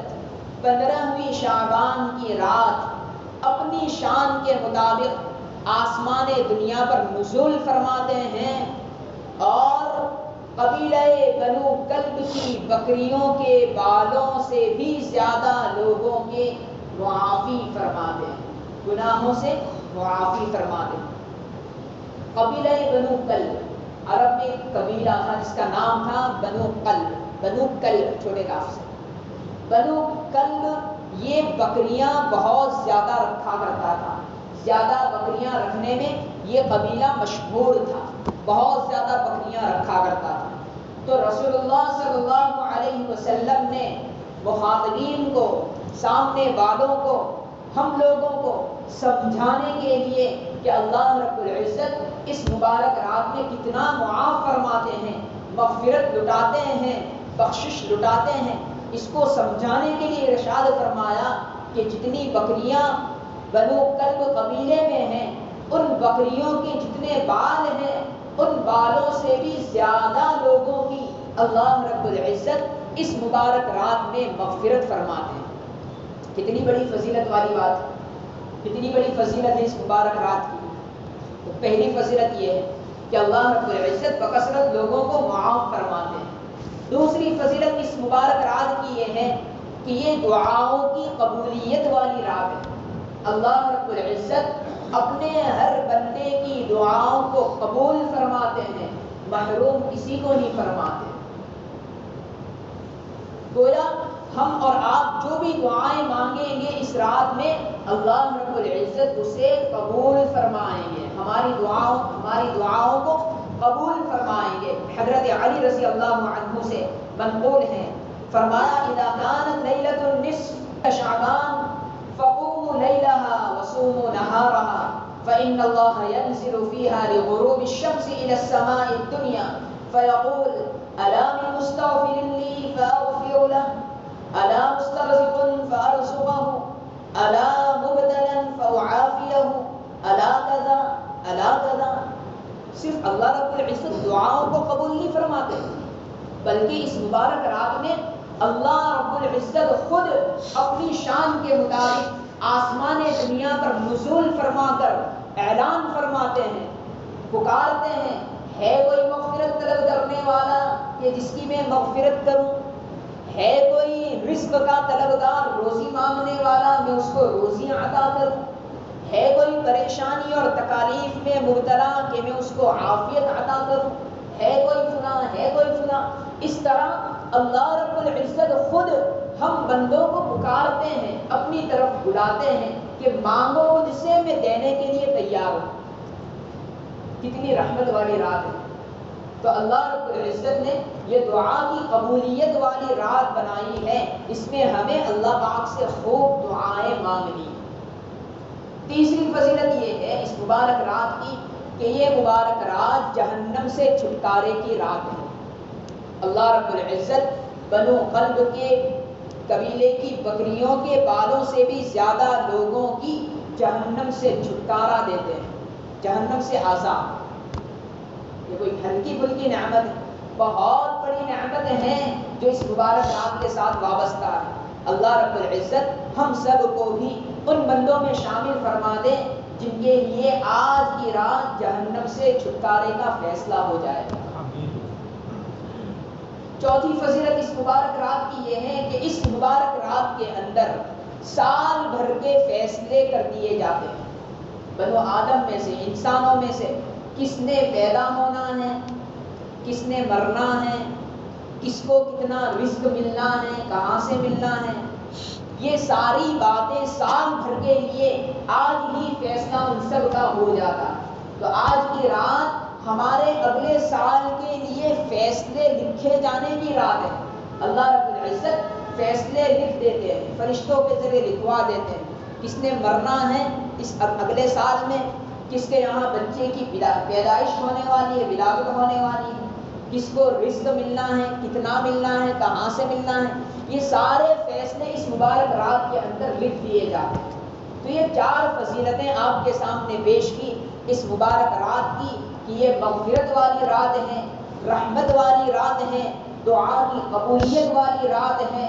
15ویں شعبان کی رات اپنی شان کے مطابق آسمان دنیا پر نزول فرماتے ہیں اور قبیلہ بنو کلب کی بکریوں کے بالوں سے بھی زیادہ لوگوں کے معافی فرماتے ہیں، گناہوں سے معافی فرماتے ہیں۔ قبیلہ بنو کلب، عرب میں ایک قبیلہ تھا جس کا نام تھا بنو کلب، بنو کلب چھوٹے کاف سے۔ بنو کلب یہ بکریاں بہت زیادہ رکھا کرتا تھا، زیادہ بکریاں رکھنے میں یہ قبیلہ مشہور تھا، بہت زیادہ بکریاں رکھا کرتا تھا۔ تو رسول اللہ صلی اللہ علیہ وسلم نے مخاطبین کو، سامنے والوں کو، ہم لوگوں کو سمجھانے کے لیے کہ اللہ رب العزت اس مبارک رات میں کتنا معاف فرماتے ہیں، مغفرت لٹاتے ہیں، بخشش لٹاتے ہیں، اس کو سمجھانے کے لیے ارشاد فرمایا کہ جتنی بکریاں بنو کلب قبیلے میں ہیں، ان بکریوں کے جتنے بال ہیں، ان بالوں سے بھی زیادہ لوگوں کی اللہ رب العزت اس مبارک رات میں مغفرت فرماتے ہیں۔ کتنی بڑی فضیلت والی بات ہے، کتنی بڑی فضیلت ہے اس مبارک رات کی۔ تو پہلی فضیلت یہ ہے کہ اللہ رب العزت بکثرت لوگوں کو معاف فرماتے ہیں۔ دوسری فضیلت اس مبارک رات کی یہ ہے کہ یہ دعاؤں کی قبولیت والی رات ہے۔ اللہ رب العزت اپنے ہر بندے کی دعاؤں کو قبول فرماتے ہیں، محروم کسی کو نہیں فرماتے۔ گویا ہم اور آپ جو بھی دعائیں مانگیں گے اس رات میں، اللہ رب العزت اسے قبول فرمائیں گے، ہماری دعاؤں کو قبول فرمائیں گے۔ حضرت علی رضی اللہ عنہ سے منقول ہے، فرمایا اذا كانت ليلة النصف شعبان فقوموا ليلها وصوموا نهارها فإن الله ينزل فيها لغروب الشمس إلى السماء الدنيا فيقول ألا من مستغفر لي فأغفر له، ألا مسترزق فأرزقه، ألا مبتلا فأعافيه، ألا كذا ألا كذا۔ صرف اللہ رب العزت دعاؤں کو قبول نہیں فرماتے، بلکہ اس مبارک رات میں اللہ رب العزت خود اپنی شان کے مطابق آسمان دنیا پر نزول فرما کر اعلان فرماتے ہیں، پکارتے ہیں، ہے کوئی مغفرت طلب کرنے والا کہ جس کی میں مغفرت کروں؟ ہے کوئی رزق کا طلبگار، روزی مانگنے والا میں اس کو روزیاں عطا کروں؟ ہے کوئی پریشانی اور تکالیف میں مبتلا کہ میں اس کو عافیت عطا کروں؟ ہے کوئی فلاں، ہے کوئی فلاں۔ اس طرح اللہ رب العزت خود ہم بندوں کو پکارتے ہیں، اپنی طرف بلاتے ہیں کہ مانگو مجھ سے، میں دینے کے لیے تیار ہوں۔ کتنی رحمت والی رات ہے۔ تو اللہ رب العزت نے یہ دعا کی قبولیت والی رات بنائی ہے، اس میں ہمیں اللہ پاک سے خوب دعائیں مانگنی۔ تیسری فضیلت یہ ہے اس مبارک رات کی کہ یہ مبارک رات جہنم سے چھٹکارے کی رات ہے۔ اللہ رب العزت بنو قلب کے قبیلے کی بکریوں کے بالوں سے بھی زیادہ لوگوں کی جہنم سے چھٹکارا دیتے ہیں، جہنم سے آزاد۔ یہ کوئی ہلکی پھلکی نعمت ہے، بہت بڑی نعمت ہیں جو اس مبارک رات کے ساتھ وابستہ ہے۔ اللہ رب العزت ہم سب کو بھی ان بندوں میں شامل فرما دے جن کے لیے آج کی رات جہنم سے چھٹکارے کا فیصلہ ہو جائے گا۔ چوتھی فضیلت اس مبارک رات کی یہ ہے کہ اس مبارک رات کے اندر سال بھر کے فیصلے کر دیے جاتے ہیں۔ بنو آدم میں سے، انسانوں میں سے کس نے پیدا ہونا ہے، کس نے مرنا ہے، کس کو کتنا رزق ملنا ہے، کہاں سے ملنا ہے، یہ ساری باتیں سال بھر کے لیے آج ہی فیصلہ ان سب کا ہو جاتا ہے۔ تو آج کی رات ہمارے اگلے سال کے لیے فیصلے لکھے جانے کی رات ہے۔ اللہ رب العزت فیصلے لکھ دیتے ہیں، فرشتوں کے ذریعے لکھوا دیتے ہیں، کس نے مرنا ہے اس اگلے سال میں، کس کے یہاں بچے کی پیدائش ہونے والی ہے، ولادت ہونے والی ہے، کس کو رزق ملنا ہے، کتنا ملنا ہے، کہاں سے ملنا ہے، یہ سارے فیصلے اس مبارک رات کے اندر لکھ دیے جاتے ہیں۔ تو یہ چار فضیلتیں آپ کے سامنے پیش کی اس مبارک رات کی کہ یہ مغفرت والی رات ہے، رحمت والی رات ہے، دعا کی قبولیت والی رات ہے،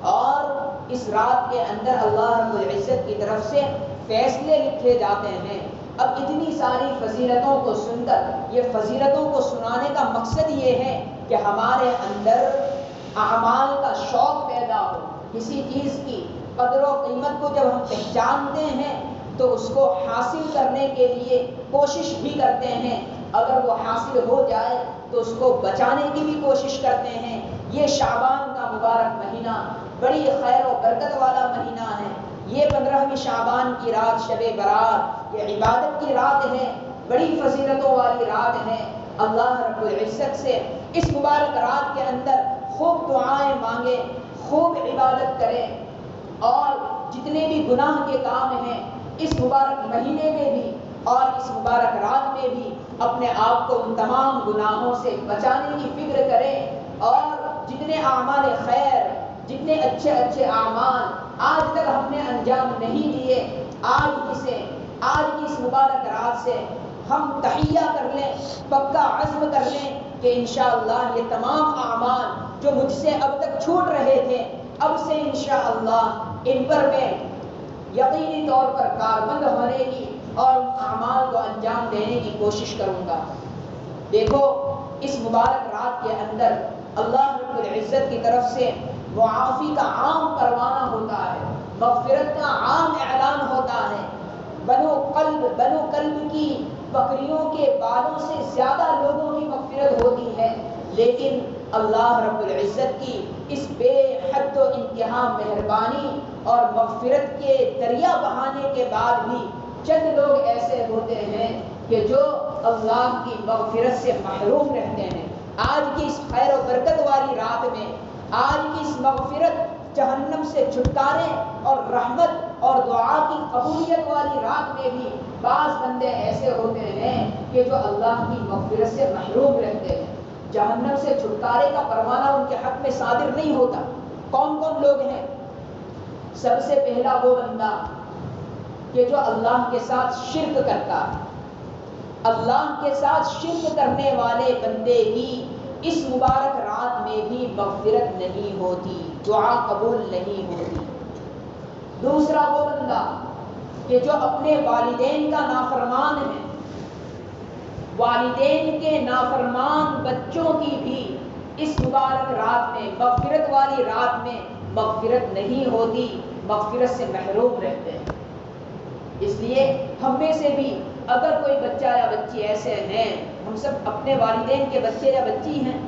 اور اس رات کے اندر اللہ رب العزت کی طرف سے فیصلے لکھے جاتے ہیں۔ اب اتنی ساری فضیلتوں کو سن کر، یہ فضیلتوں کو سنانے کا مقصد یہ ہے کہ ہمارے اندر اعمال کا شوق پیدا ہو، کسی چیز کی قدر و قیمت کو جب ہم پہچانتے ہیں تو اس کو حاصل کرنے کے لیے کوشش بھی کرتے ہیں، اگر وہ حاصل ہو جائے تو اس کو بچانے کی بھی کوشش کرتے ہیں۔ یہ شعبان کا مبارک مہینہ بڑی خیر و برکت والا مہینہ ہے۔ یہ 15ویں شعبان کی رات شب برات، یہ عبادت کی رات ہے، بڑی فضیلتوں والی رات ہے. اللہ رب العزت سے اس مبارک رات کے اندر خوب دعائیں مانگیں، خوب عبادت کریں، اور جتنے بھی گناہ کے کام ہیں اس مبارک مہینے میں بھی اور اس مبارک رات میں بھی اپنے آپ کو ان تمام گناہوں سے بچانے کی فکر کریں. اور جتنے اعمال خیر، جتنے اچھے اچھے اعمال آج تک ہم نے انجام نہیں دیے، آج کی اس مبارک رات سے ہم تحیہ کر لیں، پکا عزم کر لیں کہ انشاءاللہ یہ تمام اعمال جو مجھ سے اب تک چھوٹ رہے تھے، اب سے انشاءاللہ ان پر میں یقینی طور پر کاربند ہونے کی اور ان اعمال کو انجام دینے کی کوشش کروں گا. دیکھو اس مبارک رات کے اندر اللہ رب العزت کی طرف سے معافی کا عام پروانہ ہوتا ہے، مغفرت کا عام اعلان ہوتا ہے. بنو کلب کی بکریوں کے بالوں سے زیادہ لوگوں کی مغفرت ہوتی ہے، لیکن اللہ رب العزت کی اس بے حد و انتہا مہربانی اور مغفرت کے دریا بہانے کے بعد بھی چند لوگ ایسے ہوتے ہیں کہ جو اللہ کی مغفرت سے محروم رہتے ہیں. آج کی اس خیر و برکت والی رات میں، آج کی اس مغفرت، جہنم سے چھٹکارے اور رحمت اور دعا کی قبولیت والی رات میں بھی بعض بندے ایسے ہوتے ہیں کہ جو اللہ کی مغفرت سے محروم رہتے ہیں. جہنم سے چھٹکارے کا پروانہ ان کے حق میں صادر نہیں ہوتا. کون کون لوگ ہیں؟ سب سے پہلا وہ بندہ کہ جو اللہ کے ساتھ شرک کرتا ہے. اللہ کے ساتھ شرک کرنے والے بندے کی اس مبارک رات میں بھی مغفرت نہیں ہوتی، دعا قبول نہیں ہوتی. دوسرا وہ بندہ کہ جو اپنے والدین کا نافرمان ہے، والدین کے نافرمان بچوں کی بھی اس مبارک رات میں، مغفرت والی رات میں مغفرت نہیں ہوتی، مغفرت سے محروم رہتے ہیں. اس لیے ہم میں سے بھی اگر کوئی بچہ یا بچی ایسے ہیں، ہم سب اپنے والدین کے بچے یا بچی ہیں،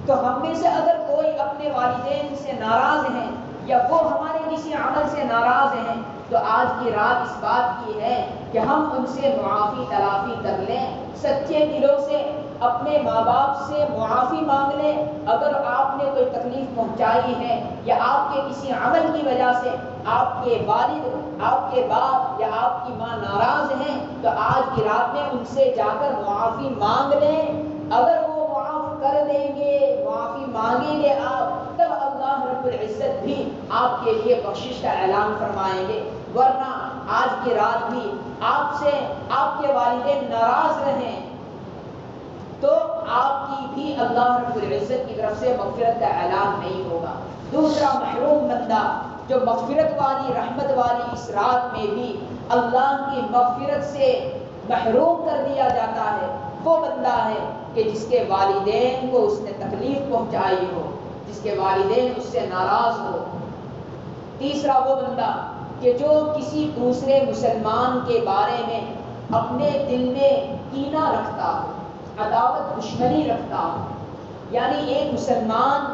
تو ہم میں سے اگر کوئی اپنے والدین سے ناراض ہیں یا وہ ہمارے کسی عمل سے ناراض ہیں، تو آج کی رات اس بات کی ہے کہ ہم ان سے معافی تلافی کر لیں، سچے دلوں سے اپنے ماں باپ سے معافی مانگ لیں. اگر آپ نے کوئی تکلیف پہنچائی ہے یا آپ کے کسی عمل کی وجہ سے آپ کے والد، آپ کے باپ یا آپ کی ماں ناراض ہیں، تو آج کی رات میں ان سے جا کر معافی مانگ لیں. اگر وہ معاف کر دیں گے، معافی مانگیں گے آپ، تب اللہ رب العزت بھی آپ کے لیے بخشش کا اعلان فرمائیں گے. ورنہ آج کی رات بھی آپ سے آپ کے والدین ناراض رہیں تو آپ کی بھی اللہ رب العزت کی طرف سے مغفرت کا اعلان نہیں ہوگا. دوسرا محروم بندہ جو مغفرت والی، رحمت والی اس رات میں بھی اللہ کی مغفرت سے محروم کر دیا جاتا ہے، وہ بندہ ہے کہ جس کے والدین کو اس نے تکلیف پہنچائی ہو، جس کے والدین اس سے ناراض ہو. تیسرا وہ بندہ کہ جو کسی دوسرے مسلمان کے بارے میں اپنے دل میں کینہ رکھتا ہو، عداوت دشمنی رکھتا ہو. یعنی ایک مسلمان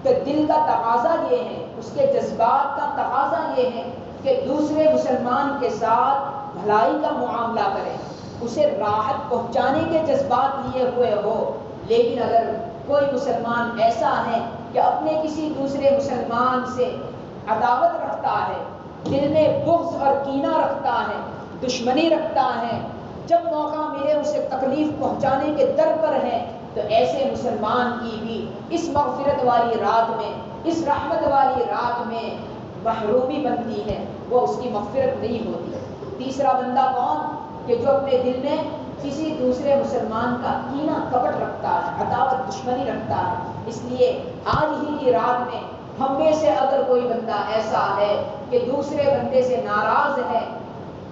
کہ دل کا تقاضا یہ ہے، اس کے جذبات کا تقاضا یہ ہے کہ دوسرے مسلمان کے ساتھ بھلائی کا معاملہ کرے، اسے راحت پہنچانے کے جذبات لیے ہوئے ہو. لیکن اگر کوئی مسلمان ایسا ہے کہ اپنے کسی دوسرے مسلمان سے عداوت رکھتا ہے، دل میں بغض اور کینہ رکھتا ہے، دشمنی رکھتا ہے، جب موقع ملے اسے تکلیف پہنچانے کے در پر ہے، تو ایسے مسلمان کی بھی اس مغفرت والی رات میں، اس رحمت والی رات میں محرومی بنتی ہے، وہ اس کی مغفرت نہیں ہوتی. تیسرا بندہ کون؟ کہ جو اپنے دل میں کسی دوسرے مسلمان کا کینہ کپٹ رکھتا ہے، عداوت دشمنی رکھتا ہے. اس لیے آج ہی کی رات میں ہم میں سے اگر کوئی بندہ ایسا ہے کہ دوسرے بندے سے ناراض ہے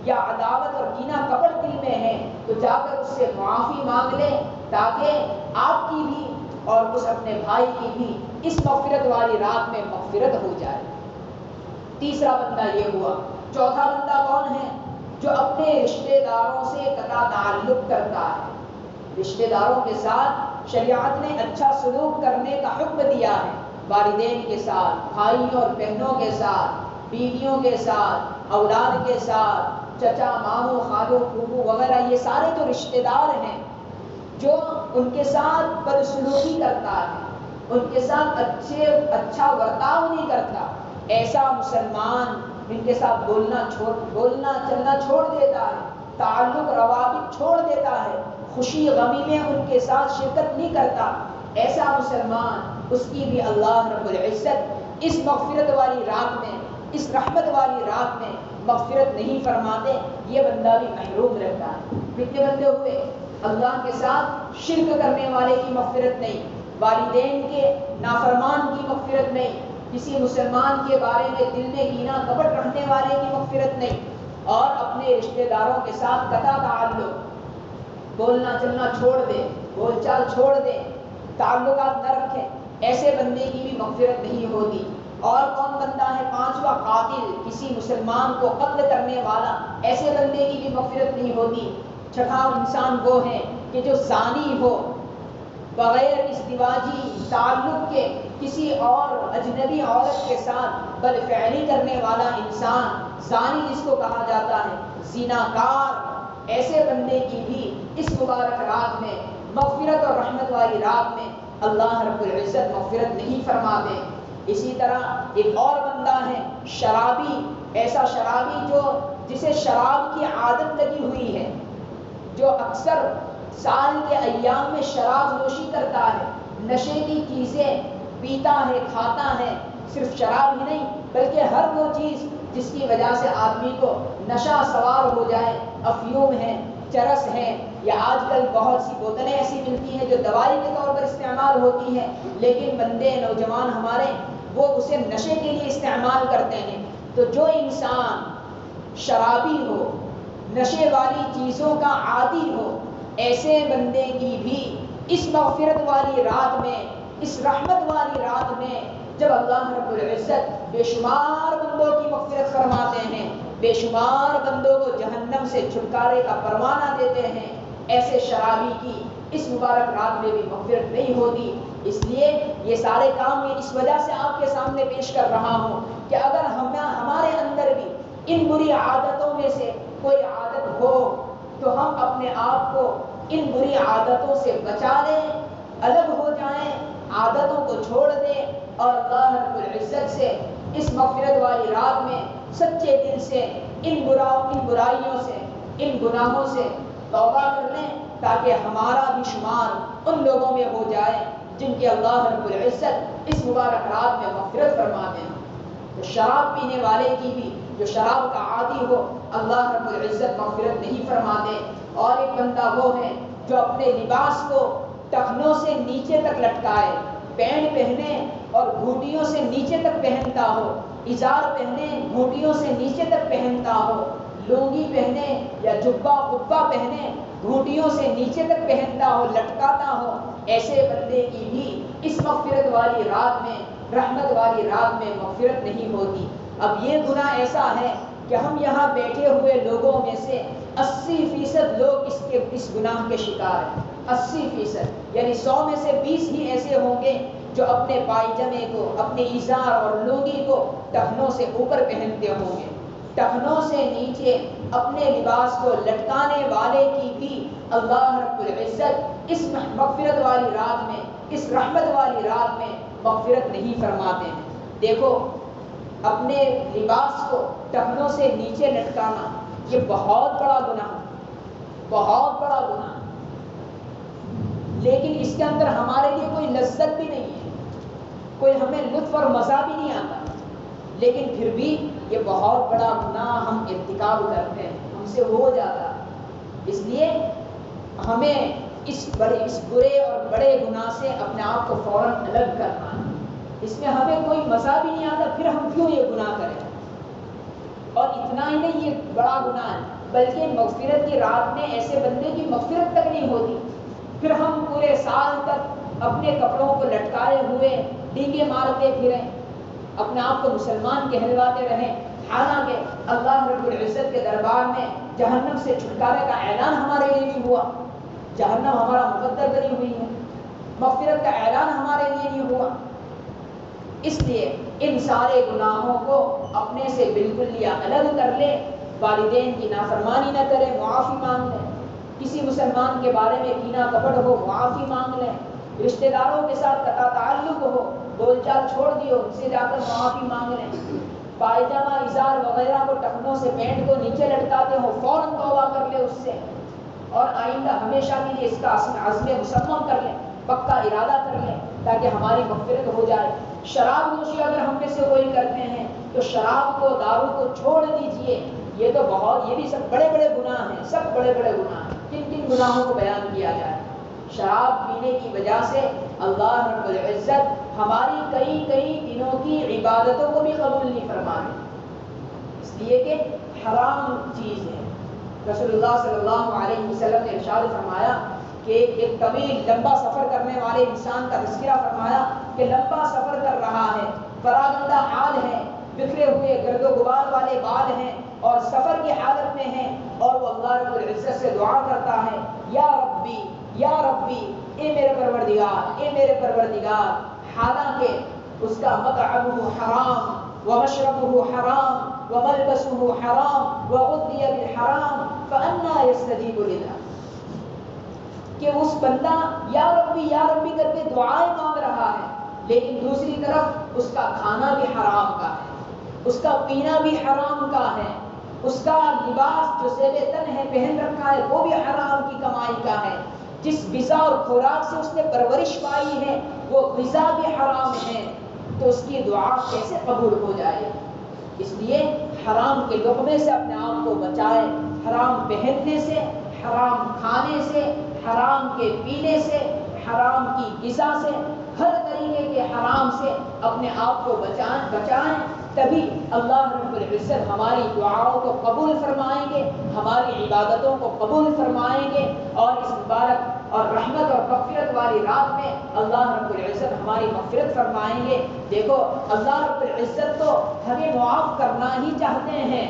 یا عداوت اور کینہ کپٹ دل میں ہے، تو جا کر اس سے معافی مانگ لے تاکہ آپ کی بھی اور اس اپنے بھائی کی بھی اس مغفرت والی رات میں مغفرت ہو جائے. تیسرا بندہ یہ ہوا. چوتھا بندہ کون ہے؟ جو اپنے رشتہ داروں سے قطع تعلق کرتا ہے. رشتہ داروں کے ساتھ شریعت نے اچھا سلوک کرنے کا حکم دیا ہے، والدین کے ساتھ، بھائیوں اور بہنوں کے ساتھ، بیویوں کے ساتھ، اولاد کے ساتھ، چچا، ماموں، خالو، پھوپھو وغیرہ یہ سارے جو رشتہ دار ہیں جو ان کے ساتھ بدسلوکی کرتا ہے، ان کے ساتھ اچھا برتاؤ نہیں کرتا، ایسا مسلمان ان کے ساتھ بولنا چلنا چھوڑ دیتا ہے، تعلق روابط چھوڑ دیتا ہے، خوشی غمی میں ان کے ساتھ شرکت نہیں کرتا، ایسا مسلمان اس کی بھی اللہ رب العزت اس مغفرت والی رات میں، اس رحمت والی رات میں مغفرت نہیں فرماتے، یہ بندہ بھی محروم رہتا ہے۔ کتنے بندے ہوئے؟ اللہ کے ساتھ شرک کرنے والے کی مغفرت نہیں، والدین کے نافرمان کی مغفرت نہیں، کسی مسلمان کے بارے میں دل میں کینہ کپٹ رکھنے والے کی مغفرت نہیں، اور اپنے رشتہ داروں کے ساتھ قطع تعلق، بولنا چلنا چھوڑ دے، بول چال چھوڑ دے، تعلقات نہ رکھیں، ایسے بندے کی بھی مغفرت نہیں ہوگی۔ اور کون بندہ ہے؟ پانچواں، قاتل، کسی مسلمان کو قتل کرنے والا، ایسے بندے کی بھی مغفرت نہیں ہوگی۔ چھٹا انسان وہ ہے کہ جو زانی ہو، بغیر ازدواجی تعلق کے کسی اور اجنبی عورت کے ساتھ بدفعلی کرنے والا انسان، زانی جس کو کہا جاتا ہے، زیناکار، ایسے بندے کی بھی اس مبارک رات میں، مغفرت اور رحمت والی رات میں اللہ رب العزت مغفرت نہیں فرماتے۔ اسی طرح ایک اور بندہ ہے شرابی، ایسا شرابی جسے شراب کی عادت لگی ہوئی ہے، جو اکثر سال کے ایام میں شراب نوشی کرتا ہے، نشے کی چیزیں پیتا ہے، کھاتا ہے، صرف شراب ہی نہیں بلکہ ہر وہ چیز جس کی وجہ سے آدمی کو نشہ سوار ہو جائے، افیون ہے، چرس ہے، یا آج کل بہت سی بوتلیں ایسی ملتی ہیں جو دوائی کے طور پر استعمال ہوتی ہیں، لیکن بندے نوجوان ہمارے وہ اسے نشے کے لیے استعمال کرتے ہیں۔ تو جو انسان شرابی ہو، نشے والی چیزوں کا عادی ہو، ایسے بندے کی بھی اس مغفرت والی رات میں، اس رحمت والی رات میں، جب اللہ رب العزت بے شمار بندوں کی مغفرت فرماتے ہیں، بے شمار بندوں کو جہنم سے چھٹکارے کا پروانہ دیتے ہیں، ایسے شرابی کی اس مبارک رات میں بھی مغفرت نہیں ہوتی۔ اس لیے یہ سارے کام میں اس وجہ سے آپ کے سامنے پیش کر رہا ہوں کہ اگر ہمارے اندر بھی ان بری عادتوں میں سے کوئی عادت ہو تو ہم اپنے آپ کو ان بری عادتوں سے بچا لیں، الگ ہو جائیں، عادتوں کو چھوڑ دیں، اور اللہ رب العزت سے اس مغفرت والی رات میں سچے دل سے ان برائیوں سے، ان گناہوں سے توبہ کر لیں، تاکہ ہمارا بھی شمار ان لوگوں میں ہو جائے جن کی اللہ رب العزت اس مبارک رات میں مغفرت فرماتے ہیں۔ تو شراب پینے والے کی بھی، جو شراب کا عادی ہو، اللہ رب العزت مغفرت نہیں فرماتے۔ اور ایک بندہ وہ ہے جو اپنے لباس کو ٹخنوں سے نیچے تک لٹکائے، پینٹ پہنے اور گھوٹیوں سے نیچے تک پہنتا ہو، ازار پہنے گھوٹیوں سے نیچے تک پہنتا ہو، لونگی پہنے یا جبہ قبہ پہنے گھوٹیوں سے نیچے تک پہنتا ہو، لٹکاتا ہو، ایسے بندے کی بھی اس مغفرت والی رات میں، رحمت والی رات میں مغفرت نہیں ہوتی۔ اب یہ گناہ ایسا ہے کہ ہم یہاں بیٹھے ہوئے لوگوں میں سے 80% لوگ اس گناہ کے شکار ہیں۔ 80%، یعنی 100 میں سے 20 ہی ایسے ہوں گے جو اپنے پائجامے کو، اپنے ازار اور لونگی کو ٹخنوں سے اوپر پہنتے ہوں گے۔ ٹخنوں سے نیچے اپنے لباس کو لٹکانے والے کی بھی اللہ رب العزت اس مغفرت والی رات میں، اس رحمت والی رات میں مغفرت نہیں فرماتے ہیں۔ دیکھو، اپنے لباس کو ٹخنوں سے نیچے لٹکانا یہ بہت بڑا گناہ ہے، بہت بڑا گناہ ہے، لیکن اس کے اندر ہمارے لیے کوئی لذت بھی نہیں ہے، کوئی ہمیں لطف اور مزہ بھی نہیں آتا، لیکن پھر بھی یہ بہت بڑا گناہ ہم ارتکاب کرتے ہیں، ہم سے ہو جاتا ہے۔ اس لیے ہمیں اس برے اور بڑے گناہ سے اپنے آپ کو فوراً الگ کرنا ہے۔ اس میں ہمیں کوئی مزہ بھی نہیں آتا، پھر ہم کیوں یہ گناہ کریں؟ اور اتنا ہی نہیں، یہ بڑا گناہ ہے، بلکہ مغفرت کی رات میں ایسے بندے کی مغفرت تک نہیں ہوتی، پھر ہم پورے سال تک اپنے کپڑوں کو لٹکائے ہوئے ڈینگے مارتے پھریں، اپنے آپ کو مسلمان کہلواتے رہیں، حالانکہ اللہ رب العزت کے دربار میں جہنم سے چھٹکارے کا اعلان ہمارے لیے نہیں ہوا، جہنم ہمارا مقدر بنی ہوئی ہے، مغفرت کا اعلان ہمارے لیے نہیں ہوا۔ اس لیے ان سارے گناہوں کو اپنے سے بالکل یا الگ کر لیں، والدین کی نافرمانی نہ کریں، معافی مانگ لیں، کسی مسلمان کے بارے میں کینہ کپٹ ہو معافی مانگ لیں، رشتہ داروں کے ساتھ قطع تعلق ہو، بول چال چھوڑ دی ہو، ان سے جا کر معافی مانگ لیں، پائجامہ ازار وغیرہ کو ٹخنوں سے پینٹ کو نیچے لٹکاتے ہو فوراً توبہ کر لے اس سے، اور آئندہ ہمیشہ کے لیے اس کا عزم مصمم کر لیں، پکا ارادہ کر لیں تاکہ ہماری مغفرت ہو جائے۔ شراب نوشی اگر ہم میں سے کوئی کرتے ہیں تو شراب کو، دارو کو چھوڑ دیجئے۔ یہ بھی سب بڑے بڑے گناہ ہیں، سب بڑے بڑے گناہ ہیں۔ کن کن گناہوں کو بیان کیا جائے؟ شراب پینے کی وجہ سے اللہ رب العزت ہماری کئی کئی دنوں کی عبادتوں کو بھی قبول نہیں فرمائے، اس لیے کہ حرام چیز ہے۔ رسول اللہ صلی اللہ علیہ وسلم نے ارشاد فرمایا کہ ایک طویل لمبا سفر کرنے والے انسان کا تذکرہ فرمایا کہ لمبا سفر کر رہا ہے، پراگندہ حال ہے، بکھرے ہوئے گرد و غبار والے بال ہیں اور سفر کی حالت میں ہیں، اور وہ اللہ رب العزت سے دعا کرتا ہے، یا ربی یا ربی، اے میرے پروردگار، اے میرے پروردگار، حالانکہ اس کا مطعمہ حرام ومشربہ حرام وملبسہ حرام وغذی بالحرام فأنا یستجیب للہ، کہ اس بندہ یا ربی کر کے دعائیں مانگ رہا ہے، لیکن دوسری طرف اس کا کھانا بھی حرام کا ہے، اس کا پینا بھی حرام کا ہے، اس کا لباس جو زیب تن ہے پہن رکھا ہے وہ بھی حرام کی کمائی کا ہے، جس غذا اور خوراک سے اس نے پرورش پائی ہے وہ غذا بھی حرام ہے، تو اس کی دعا کیسے قبول ہو جائے؟ اس لیے حرام کے لقمے سے اپنے آپ کو بچائے، حرام پہننے سے، حرام کھانے سے، حرام کے پینے سے، حرام کی غذا سے، ہر طریقے کے حرام سے اپنے آپ کو بچائیں، تبھی اللہ رب العزت ہماری دعاؤں کو قبول فرمائیں گے، ہماری عبادتوں کو قبول فرمائیں گے، اور اس مبارک اور رحمت اور مغفرت والی رات میں اللہ رب العزت ہماری مغفرت فرمائیں گے۔ دیکھو اللہ رب العزت تو ہمیں معاف کرنا ہی چاہتے ہیں،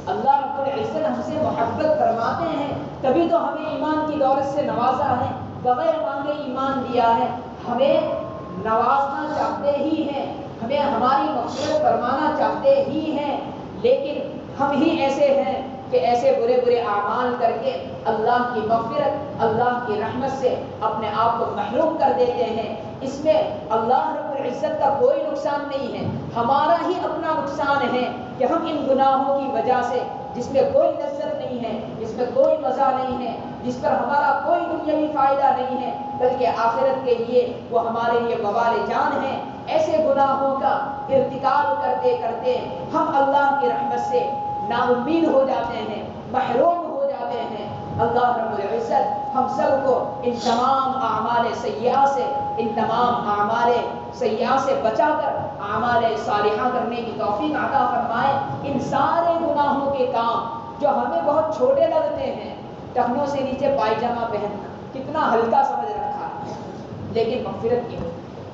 اللہ رب العزت ہم سے محبت فرماتے ہیں، تبھی تو ہمیں ایمان کی دولت سے نوازا ہے، بغیر مانگے ایمان دیا ہے، ہمیں نوازنا چاہتے ہی ہیں، ہمیں ہماری مغفرت فرمانا چاہتے ہی ہیں، لیکن ہم ہی ایسے ہیں کہ ایسے برے برے اعمال کر کے اللہ کی مغفرت، اللہ کی رحمت سے اپنے آپ کو محروم کر دیتے ہیں۔ اس میں اللہ رب العزت کا کوئی نقصان نہیں ہے، ہمارا ہی اپنا نقصان ہے کہ ہم ان گناہوں کی وجہ سے، جس میں کوئی لذت نہیں ہے، جس میں کوئی مزہ نہیں ہے، جس پر ہمارا کوئی دنیاوی فائدہ نہیں ہے، بلکہ آخرت کے لیے وہ ہمارے لیے وبال جان ہے، ایسے گناہوں کا ارتکاب کرتے کرتے ہم اللہ کی رحمت سے نا امید ہو جاتے ہیں، محروم ہو جاتے ہیں۔ اللہ رب العزت ہم سب کو ان تمام اعمال سیئہ سے، ان تمام اعمال سیئہ سے بچا کر اعمال صالحہ کرنے کی توفیق عطا فرمائے۔ ان سارے گناہوں کے کام جو ہمیں بہت چھوٹے لگتے ہیں، ٹخنوں سے نیچے پائجامہ پہننا کتنا ہلکا سمجھ رکھا ہے، لیکن مغفرت کی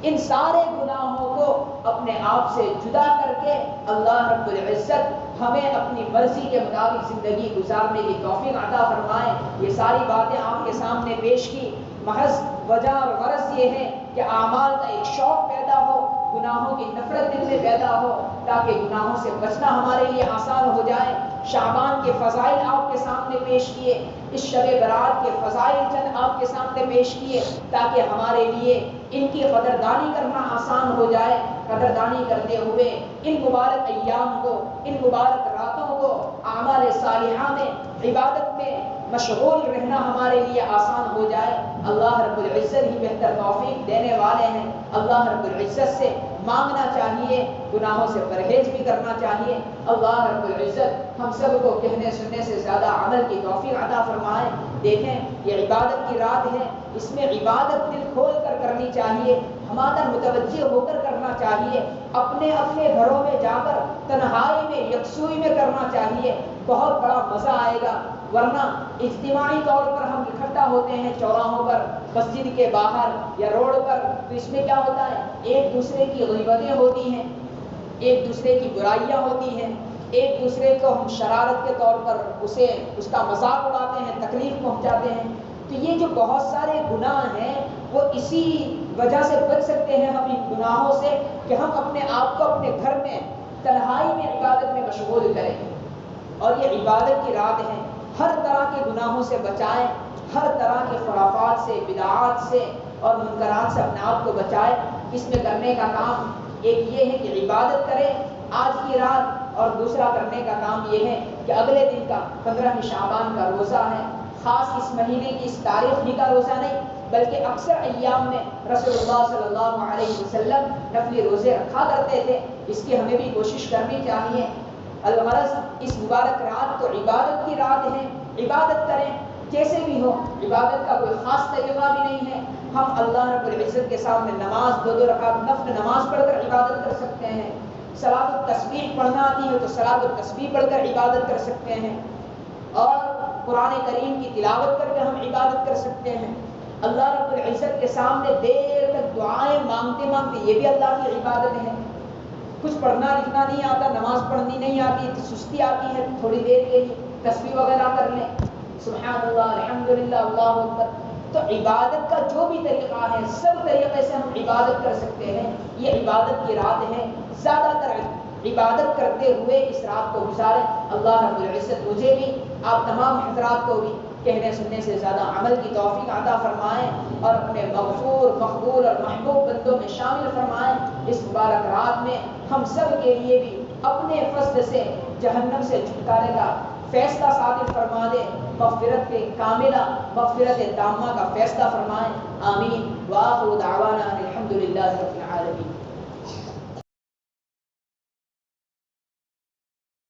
ان سارے گناہوں کو اپنے آپ سے جدا کر کے اللہ رب العزت ہمیں اپنی مرضی کے مطابق زندگی گزارنے کی توفیق عطا فرمائے۔ یہ ساری باتیں آپ کے سامنے پیش کی، محض وجہ اور غرض یہ ہے کہ اعمال کا ایک شوق پیدا ہو، گناہوں کی نفرت دل میں پیدا ہو، تاکہ گناہوں سے بچنا ہمارے لیے آسان ہو جائے۔ شعبان کے فضائل آپ کے سامنے پیش کیے، اس شب برات کے فضائل چند آپ کے سامنے پیش کیے، تاکہ ہمارے لیے ان کی قدردانی کرنا آسان ہو جائے۔ قدردانی کرتے ہوئے ان مبارک ایام کو، ان مبارک راتوں کو اعمال صالحہ میں، عبادت میں مشغول رہنا ہمارے لیے آسان ہو جائے۔ اللہ رب العزت ہی بہتر توفیق دینے والے ہیں، اللہ رب العزت سے مانگنا چاہیے، گناہوں سے پرہیز بھی کرنا چاہیے۔ اللہ رب العزت ہم سب کو کہنے سننے سے زیادہ عمل کی توفیق عطا فرمائے۔ دیکھیں یہ عبادت کی رات ہے، اس میں عبادت دل کھول کر کرنی چاہیے، ہمارا متوجہ ہو کر کرنا چاہیے، اپنے اپنے گھروں میں جا کر تنہائی میں، یکسوئی میں کرنا چاہیے، بہت بڑا مزہ آئے گا۔ ورنہ اجتماعی طور پر ہم اکٹھا ہوتے ہیں چوراہوں پر، مسجد کے باہر یا روڈ پر، تو اس میں کیا ہوتا ہے، ایک دوسرے کی غیبتیں ہوتی ہیں، ایک دوسرے کی برائیاں ہوتی ہیں، ایک دوسرے کو ہم شرارت کے طور پر اس کا مذاق اڑاتے ہیں، تکلیف پہنچاتے ہیں۔ تو یہ جو بہت سارے گناہ ہیں وہ اسی وجہ سے بچ سکتے ہیں ہم ان گناہوں سے کہ ہم اپنے آپ کو اپنے گھر میں تنہائی میں عبادت میں مشغول کریں۔ اور یہ عبادت کی رات ہے. ہر طرح کے گناہوں سے بچائیں، ہر طرح کے خرافات سے، بدعات سے اور منکرات سے اپنے آپ کو بچائیں. اس میں کرنے کا کام ایک یہ ہے کہ عبادت کریں آج کی رات، اور دوسرا کرنے کا کام یہ ہے کہ اگلے دن کا 15 شعبان کا روزہ ہے، خاص اس مہینے کی اس تاریخ ہی کا روزہ نہیں بلکہ اکثر ایام میں رسول اللہ صلی اللہ علیہ وسلم نفلی روزے رکھا کرتے تھے. اس کی ہمیں بھی کوشش کرنی چاہیے. الغرض اس مبارک رات تو عبادت کی رات ہے، عبادت کریں جیسے بھی ہو. عبادت کا کوئی خاص طریقہ بھی نہیں ہے. ہم اللہ رب العزت کے سامنے نماز 2 رکعت نفل نماز پڑھ کر عبادت کر سکتے ہیں. صلاۃ التسبیح پڑھنا آتی ہے تو صلاۃ التسبیح پڑھ کر عبادت کر سکتے ہیں، اور قرآن کریم کی تلاوت کر کے ہم عبادت کر سکتے ہیں. اللہ رب العزت کے سامنے دیر تک دعائیں مانگتے مانگتے یہ بھی اللہ کی عبادت ہے. کچھ پڑھنا لکھنا نہیں آتا، نماز پڑھنی نہیں آتی، سستی آتی ہے، تھوڑی دیر کے لیے تسبیح وغیرہ کر لیں، سبحان اللہ الحمدللہ اللہ اکبر. تو عبادت کا جو بھی طریقہ ہے سب طریقے سے ہم عبادت کر سکتے ہیں. یہ عبادت کی رات ہے، زیادہ تر عبادت کرتے ہوئے اس رات کو گزاریں. اللہ رب العزت مجھے بھی آپ تمام حضرات کو بھی کہنے سننے سے زیادہ عمل کی توفیق عطا فرمائیں اور اپنے مغفور مقبول اور محبوب بندوں میں شامل فرمائیں. اس مبارک رات میں ہم سب کے لیے بھی اپنے فضل سے جہنم سے چھٹکارے کا فیصلہ صادر فرما دے. مغفرت کے کاملہ، مغفرت تامہ کا فیصلہ فرمائیں. آمین. وآخر دعوانا الحمدللہ رب العالمین.